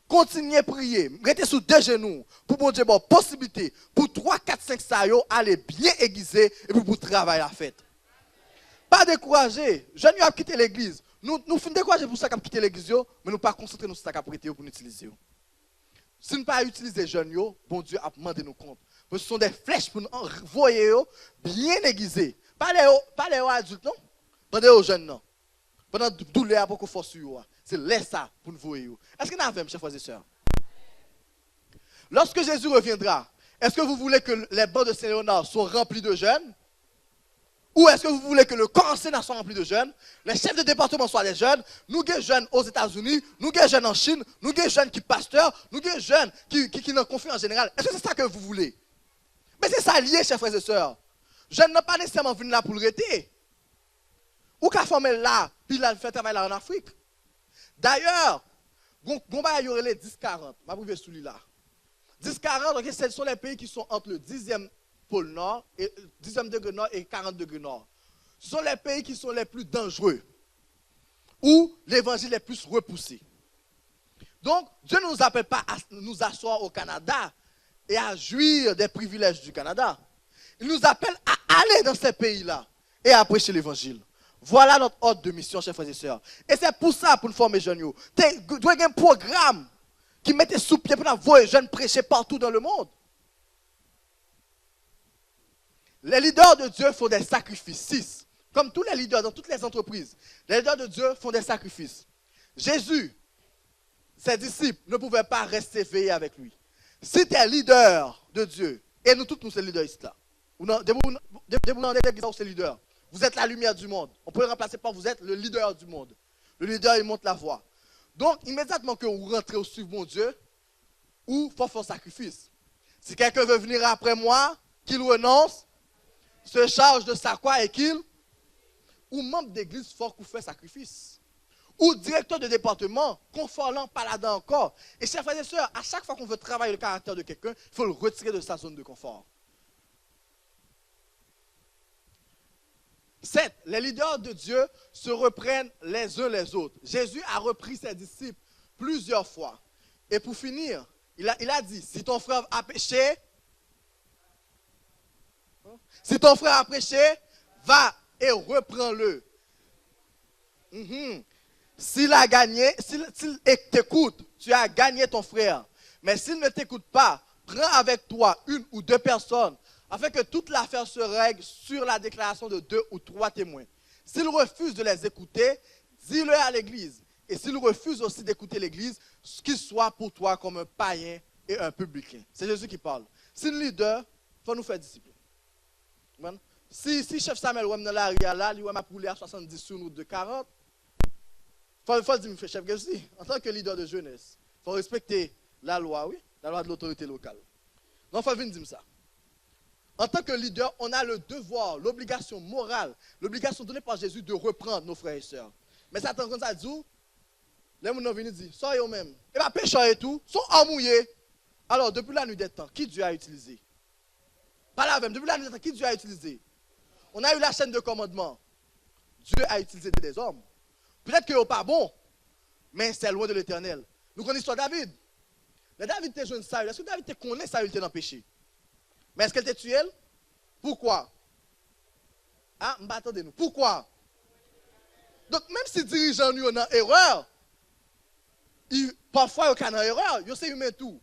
L: Continuez à prier. Restez sous deux genoux pour bon Dieu, bon, possibilité pour 3, 4, 5 saillots aller bien aiguiser et puis pour travailler la fête. Pas décourager. Jeunes qui ont quitté l'église. Nous finissons décourager pour ça qu'on a quitté l'église, mais nous pas concentrer nous sur ça qu'on a prêté pour nous utiliser. Si nous ne pas utiliser jeunes, bon Dieu a demandé nos comptes. Parce que ce sont des flèches pour nous envoyer bien aiguisées. Pas les adultes, non? Pas les jeunes, non. Pendant tout l'air pour qu'on force sur c'est laisse ça pour nous voyer. Est-ce qu'il y en a même, chers frères et sœurs? Lorsque Jésus reviendra, est-ce que vous voulez que les bancs de Saint-Léonard soient remplis de jeunes? Ou est-ce que vous voulez que le corps enseignant soit rempli de jeunes? Les chefs de département soient des jeunes? Nous avons des jeunes aux États-Unis, nous avons des jeunes en Chine, nous avons des jeunes qui pasteurs, nous avons des jeunes qui n'ont confiance en général. Est-ce que c'est ça que vous voulez? Mais c'est ça lié, chers frères et sœurs. Jeunes n'ont pas nécessairement venu là pour le rester. Ou qu'à former là, puis là, fait travail là en Afrique. D'ailleurs, Gomba y aurait les 10-40. Je vais vous sous là. 10-40, ce sont les pays qui sont entre le 10e pôle nord, et 10e degré nord et 40 degrés nord. Ce sont les pays qui sont les plus dangereux, où l'évangile est plus repoussé. Donc, Dieu ne nous appelle pas à nous asseoir au Canada et à jouir des privilèges du Canada. Il nous appelle à aller dans ces pays-là et à prêcher l'évangile. Voilà notre ordre de mission, chers frères et sœurs. Et c'est pour ça, pour nous former les jeunes. Il doit y avoir un programme qui mette sous pied pour nous voir les jeunes prêcher partout dans le monde. Les leaders de Dieu font des sacrifices. Comme tous les leaders dans toutes les entreprises, les leaders de Dieu font des sacrifices. Jésus, ses disciples ne pouvaient pas rester veillés avec lui. Si tu es leader de Dieu, et nous tous nous sommes leaders ici là, vous êtes la lumière du monde. On peut le remplacer par vous êtes le leader du monde. Le leader, il montre la voie. Donc, immédiatement que vous rentrez au suivre mon Dieu, ou il faut faire un sacrifice. Si quelqu'un veut venir après moi, qu'il renonce, se charge de sa croix et qu'il, ou membre d'église, il faut qu'on fasse sacrifice. Ou directeur de département, confortant, pas là-dedans encore. Et chers frères et sœurs, à chaque fois qu'on veut travailler le caractère de quelqu'un, il faut le retirer de sa zone de confort. 7. Les leaders de Dieu se reprennent les uns les autres. Jésus a repris ses disciples plusieurs fois. Et pour finir, il a dit, si ton frère a péché, va et reprends-le. S'il a gagné, s'il t'écoute, tu as gagné ton frère. Mais s'il ne t'écoute pas, prends avec toi 1 ou 2 personnes afin que toute l'affaire se règle sur la déclaration de 2 ou 3 témoins. S'il refuse de les écouter, dis-le à l'église. Et s'il refuse aussi d'écouter l'église, qu'il soit pour toi comme un païen et un publicain. C'est Jésus qui parle. Si le leader, il faut nous faire discipline. Si chef Samuel ou dans l'arrière là, il m'a poulé à 70 sur une route de 40, il faut dire, chef Jésus, en tant que leader de jeunesse, il faut respecter la loi, oui, la loi de l'autorité locale. Donc, il faut venir dire ça. En tant que leader, on a le devoir, l'obligation morale, l'obligation donnée par Jésus de reprendre nos frères et sœurs. Mais ça attend comme ça, dit, les gens viennent dire, soyez eux-mêmes. Et bien, pécheurs et tout, sont emmouillés. Alors, depuis la nuit des temps, qui Dieu a utilisé? Pas la même, depuis la nuit des temps, qui Dieu a utilisé? On a eu la chaîne de commandement. Dieu a utilisé des hommes. Peut-être qu'ils ne sont pas bons, mais c'est loin de l'éternel. Nous connaissons l'histoire de David. Mais David était jeune Saül. Est-ce que David te connaît Saül était dans le péché? Mais est-ce qu'elle t'a tué? Pourquoi? Ah, attendez-nous. Pourquoi? Donc, même si les dirigeants sont en erreur, parfois ils sont en erreur, ils sont humains tout.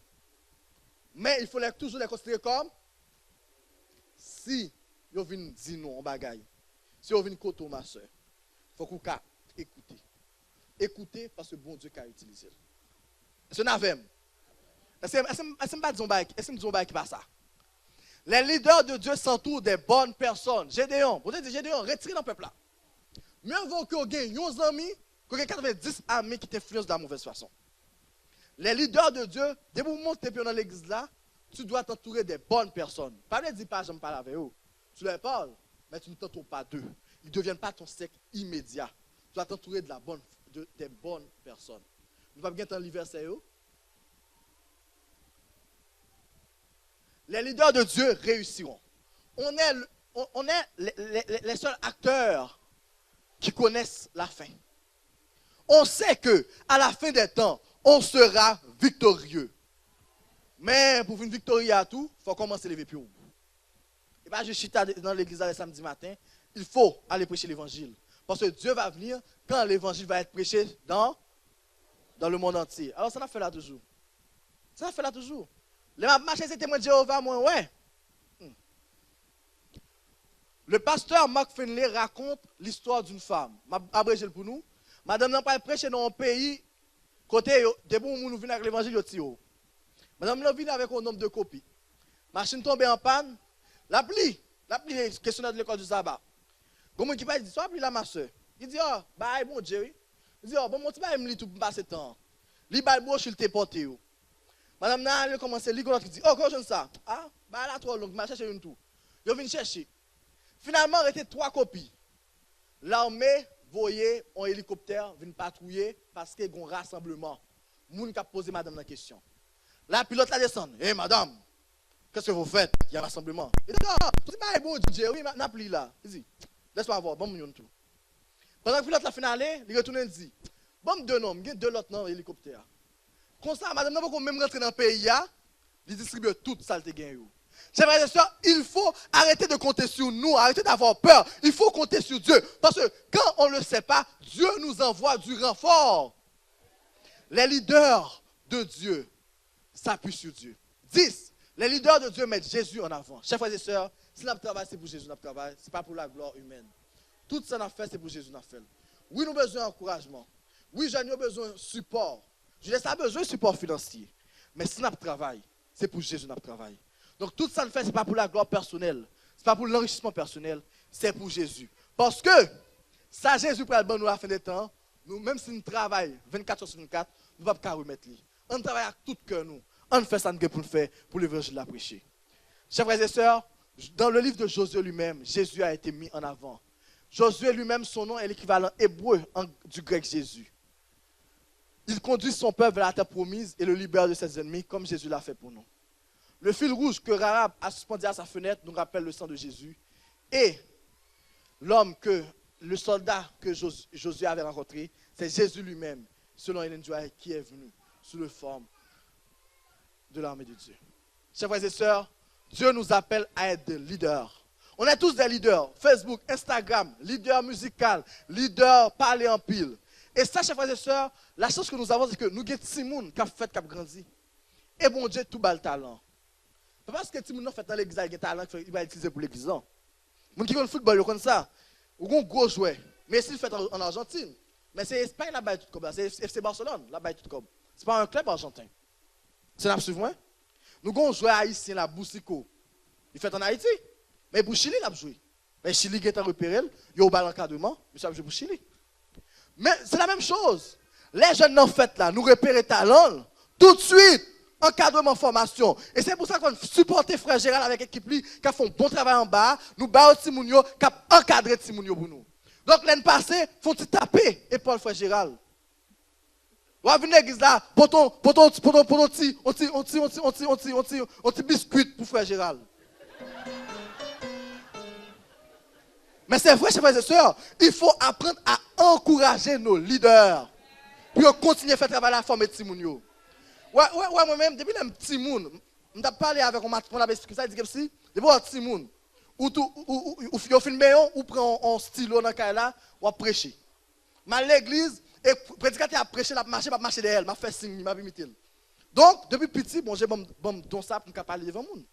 L: Mais il faut toujours les considérer comme si ils viennent dire non en bagaille. Si ils viennent côté ma soeur, il faut qu'on écoute. Écoutez parce que bon Dieu a utilisé. Est-ce qu'on a même? Est-ce que nous disons qui passe ça? Les leaders de Dieu s'entourent des bonnes personnes. Gédéon, vous dites Gédéon, retirez dans le peuple là. Mieux vaut que vous ayez 11 amis que 90 amis qui t'influencent de la mauvaise façon. Les leaders de Dieu, dès que vous montez dans l'église là, tu dois t'entourer des bonnes personnes. Pas ne dis pas, je ne parle avec eux. Tu leur parles, mais tu ne t'entoures pas d'eux. Ils ne deviennent pas ton cercle immédiat. dois t'entourer des bonnes personnes. Nous ne pouvons pas bien l'hiver, c'est eux. Les leaders de Dieu réussiront. On est les seuls acteurs qui connaissent la fin. On sait que à la fin des temps, on sera victorieux. Mais pour une victoire à tout, il faut commencer à lever plus haut. Et bien, je suis dans l'église le samedi matin, il faut aller prêcher l'évangile. Parce que Dieu va venir quand l'évangile va être prêché dans le monde entier. Alors, ça n'a fait là toujours. Ça n'a fait là toujours. Les marchés, c'est témoins de Jéhovah, moi, ouais. Le pasteur Mark Finley raconte l'histoire d'une femme. Abrégé pour nous. Madame n'a pas prêché dans un pays, côté, de bon, nous venons avec l'évangile, madame n'a venu avec un nombre de copies. Machine tombée en panne. L'appli, questionnaire de l'école du sabbat. Comment qui va dire, soit appli la ma soeur. Il dit, oh, bah, bon Dieu. Il dit, oh, bon, mon petit bail, il tout pour passer temps. Li bail broche, il t'est porté. Madame n'a elle commence à lire, il dit, oh, comment je ça? Ah, bah, là, trop long, je vais chercher une tout. Il vient chercher. Finalement, il y a 3 copies. L'armée, voyez, en hélicoptère, vient patrouiller parce qu'il y a un rassemblement. Moun qui a posé madame la question. La pilote la descend. Hé, madame, qu'est-ce que vous faites? Il y a un rassemblement. Il dit, non, c'est pas bon, Dieu, oui, n'a plus là. Il dit, laisse-moi voir, bon, moun tout. Pendant que le pilote la finale, il retourne et dit, bon, 2 noms, il y a 2 autres dans l'hélicoptère. Comme ça, madame, n'a pas même rentrer dans le pays, il distribue toute saleté gagne. Chers frères et sœurs, il faut arrêter de compter sur nous, arrêter d'avoir peur. Il faut compter sur Dieu. Parce que quand on ne le sait pas, Dieu nous envoie du renfort. Les leaders de Dieu s'appuient sur Dieu. 10. Les leaders de Dieu mettent Jésus en avant. Chers frères et sœurs, si notre travail, c'est pour Jésus, notre travail, ce n'est pas pour la gloire humaine. Tout ça, nous fait, c'est pour Jésus, notre fait. Oui, nous avons besoin d'encouragement. Oui, nous avons besoin de support. Je laisse pas besoin de support financier. Mais si notre travail, c'est pour Jésus, notre travail. Donc tout ça, nous fait, ce n'est pas pour la gloire personnelle. Ce n'est pas pour l'enrichissement personnel. C'est pour Jésus. Parce que, ça, Jésus prend le bon nous à la fin des temps. Nous, même si nous travaillons 24 sur 24, nous ne pouvons pas remettre lui. On travaille avec tout cœur nous. On fait ça pour le faire, pour l'évangile de la prêcher. Chers frères et sœurs, dans le livre de Josué lui-même, Jésus a été mis en avant. Josué lui-même, son nom est l'équivalent hébreu du grec Jésus. Il conduit son peuple vers la terre promise et le libère de ses ennemis, comme Jésus l'a fait pour nous. Le fil rouge que Rahab a suspendu à sa fenêtre nous rappelle le sang de Jésus. Et le soldat que Josué avait rencontré, c'est Jésus lui-même, selon Ellen G. White, qui est venu sous la forme de l'armée de Dieu. Chers frères et sœurs, Dieu nous appelle à être des leaders. On est tous des leaders. Facebook, Instagram, leader musical, leader parler en pile. Et ça, chers frères et sœurs, la chance que nous avons, c'est que nous avons des gens qui ont fait, qui ont grandi. Et bon Dieu, tout bas le talent. Parce que les gens fait dans l'église, il y a un talent qu'il va utiliser pour l'église. Les gens qui font le football, ils connaissent ça. Ils ont un gros joueur. Mais s'ils le font en Argentine, mais c'est Espagne là-bas tout comme ça. C'est FC Barcelone là-bas tout comme. Ce n'est pas un club argentin. C'est un suivant. Nous avons un joueur haïtien, la Boussico. Il fait en Haïti. Mais pour Chili, il a joué. Mais Chili qui est repéré, il y a un bal encadrement, il a joué pour Chili. Mais c'est la même chose. Les jeunes en fait là, nous repérons talent, tout de suite, encadrement, formation. Et c'est pour ça qu'on supporte Frère Gérald avec l'équipe qui a fait un bon travail en bas, nous battons Timounio, qui a encadré Timounio pour nous. Donc l'année passée, il faut taper et Paul Frère Gérald. On va venir à l'église là, pour ton petit biscuit pour Frère Gérald. Mais c'est vrai, chers frères et sœurs, il faut apprendre à encourager nos leaders pour continuer à faire travailler la forme de Timounio. Ouais, moi-même, depuis un petit monde, je n'ai parlé avec un matron, ça, il dit que si, depuis un petit monde, ou filme ou prend un stylo dans le cas là, ou prêcher. Mais l'église, et le prédicateur a prêché, il a marché derrière, il m'a fait signe, il m'a imité. Donc, depuis petit, bon, j'ai don ça pour parler devant le monde.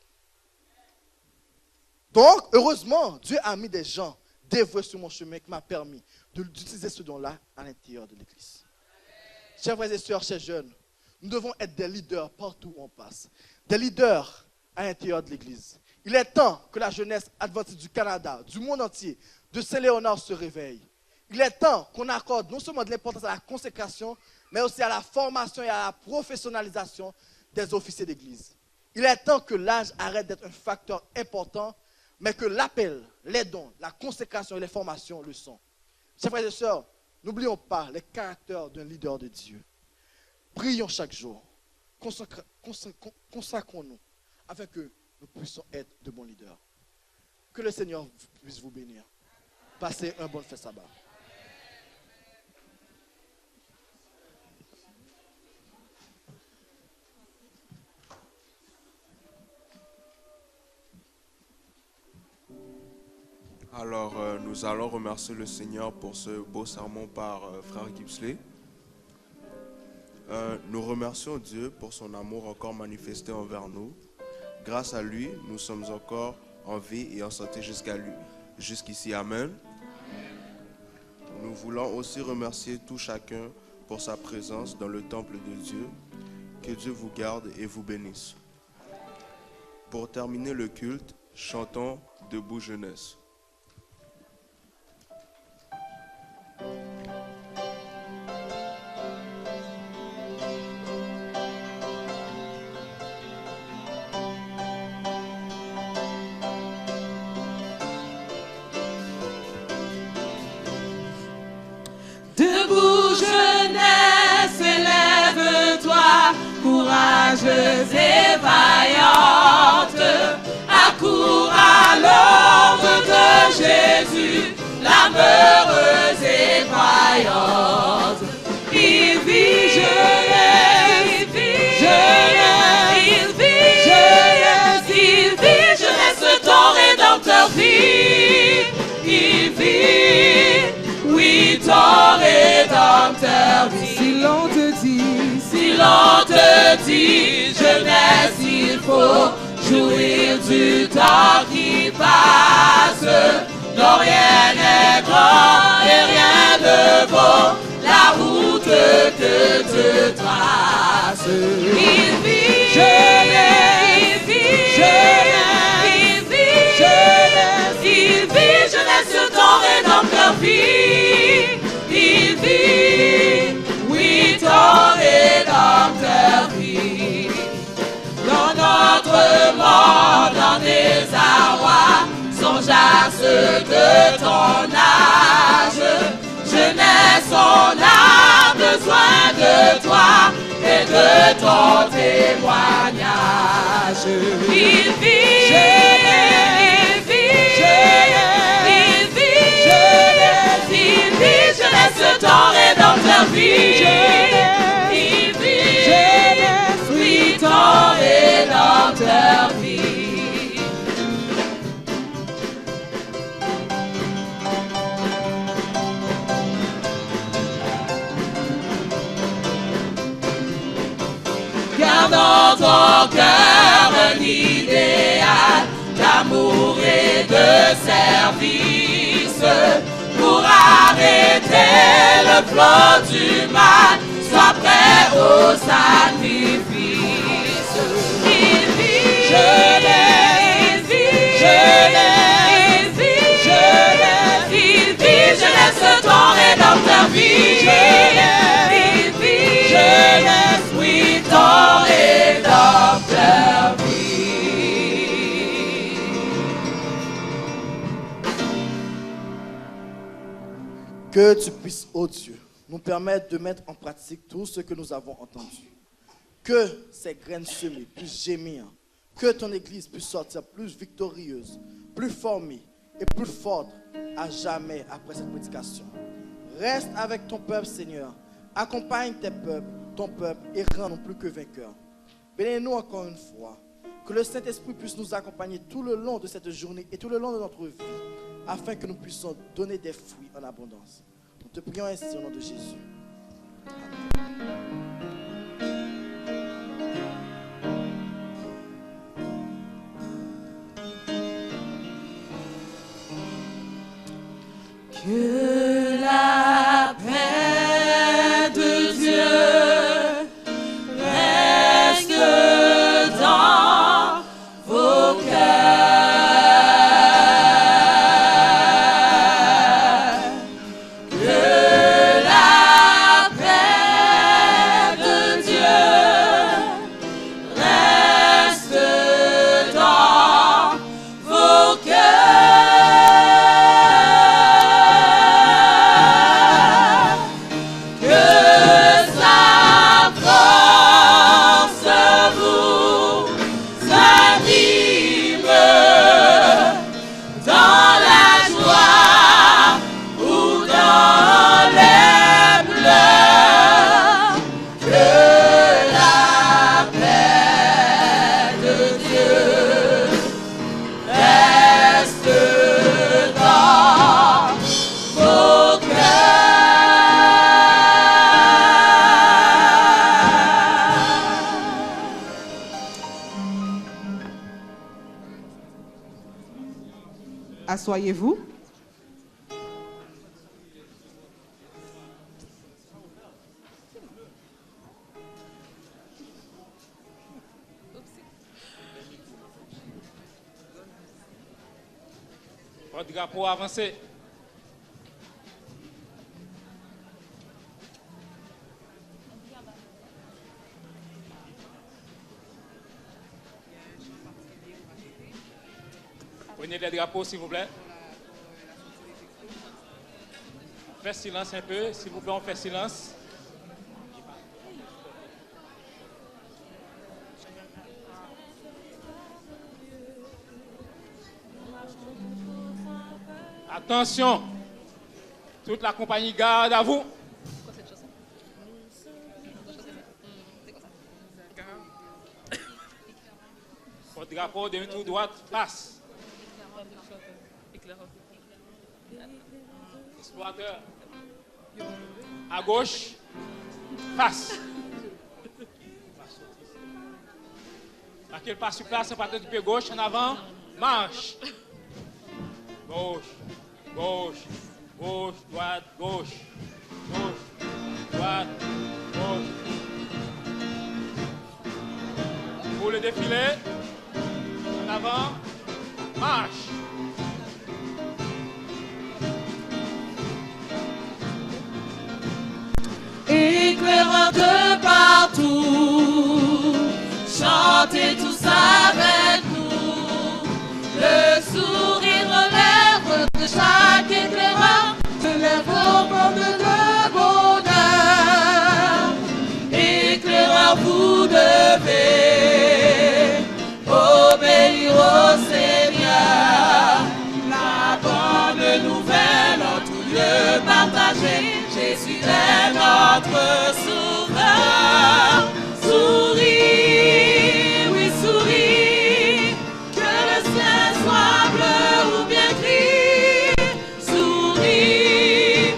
L: Donc, heureusement, Dieu a mis des gens dévoués sur mon chemin qui m'a permis d'utiliser ce don-là à l'intérieur de l'église. Chers frères et sœurs, chers jeunes, nous devons être des leaders partout où on passe. Des leaders à l'intérieur de l'église. Il est temps que la jeunesse adventiste du Canada, du monde entier, de Saint-Léonard se réveille. Il est temps qu'on accorde non seulement de l'importance à la consécration, mais aussi à la formation et à la professionnalisation des officiers d'église. Il est temps que l'âge arrête d'être un facteur important, mais que l'appel, les dons, la consécration et les formations le sont. Chers frères et sœurs, N'oublions pas les caractères d'un leader de Dieu. Prions chaque jour. Consacrons-nous afin que nous puissions être de bons leaders. Que le Seigneur puisse vous bénir. Passez un bon fête sabbat.
K: Alors, nous allons remercier le Seigneur pour ce beau sermon par Frère Gipsley. Nous remercions Dieu pour son amour encore manifesté envers nous. Grâce à lui, nous sommes encore en vie et en santé jusqu'ici. Amen. Nous voulons aussi remercier tout chacun pour sa présence dans le temple de Dieu. Que Dieu vous garde et vous bénisse. Pour terminer le culte, chantons Debout Jeunesse.
C: Debout jeunesse, élève-toi, courageuse et vaillante, accours à l'ordre de Jésus, l'âme heureuse et croyante. Il vit jeunesse, il vit jeunesse, ton Rédempteur vit, il vit. Oui, ton Rédempteur vit. Si l'on te dit, jeunesse, il faut jouir du temps qui passe. Non, rien n'est grand et rien ne vaut la route que te trace. Il vit, il vit, jeunesse, ton Rédempteur vit. Il vit, oui, ton Rédempteur vit. Dans notre monde, en désarroi, songe à ceux de ton âge. Jeunesse, on a besoin de toi et de ton témoignage. Il vit, jeunesse, ton Rédempteur vit. Il vit, oui, ton Rédempteur vit. Garde dans ton cœur un idéal d'amour et de service. Pour arrêter le flot du mal, sois prêt au sacrifice. Il vit, jeunesse, ton Rédempteur vit. Il vit, jeunesse, oui, ton Rédempteur vit.
L: Que tu puisses, ô Dieu, nous permettre de mettre en pratique tout ce que nous avons entendu. Que ces graines semées puissent gémir. Que ton Église puisse sortir plus victorieuse, plus formée et plus forte à jamais après cette prédication. Reste avec ton peuple, Seigneur. Accompagne ton peuple et rends-nous plus que vainqueurs. Bénis-nous encore une fois. Que le Saint-Esprit puisse nous accompagner tout le long de cette journée et tout le long de notre vie, afin que nous puissions donner des fruits en abondance. Nous te prions ainsi au nom de Jésus.
C: Que la paix de Dieu reste dans vos cœurs. Que la paix de
H: Asseyez-vous.
A: Votre drapeau avancé. Prenez les drapeaux, s'il vous plaît. Faites silence un peu, s'il vous plaît, on fait silence. Attention, toute la compagnie garde à vous. Votre drapeau de tout droite passe. Explorateur. À gauche, passe. Marquez le pas sur place, un partant du pied gauche, en avant, marche. Gauche, gauche, gauche, droite, gauche, gauche, droite, gauche. Pour le défilé, en avant, marche.
C: Éclaireur de partout, chantez tous avec nous. Le sourire aux lèvres de chaque éclaireur se lève au bord de bonheur. Éclaireur, vous devez obéir au Seigneur. La bonne nouvelle en tout lieu partagée. Jésus est notre sauveur. Souris, oui souris, que le ciel soit bleu ou bien gris. Souris,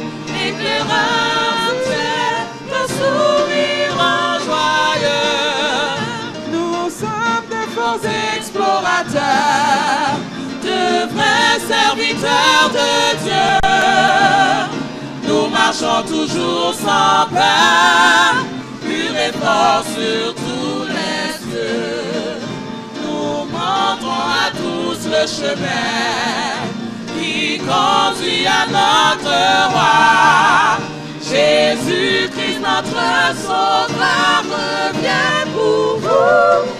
C: éclaireur, c'est le sourire en joyeux. Nous sommes des forts explorateurs, de vrais serviteurs de Dieu. Nous marchons toujours sans peur, pur et fort sur tous les cieux. Nous montrons à tous le chemin qui conduit à notre roi. Jésus-Christ, notre sauveur, revient pour vous.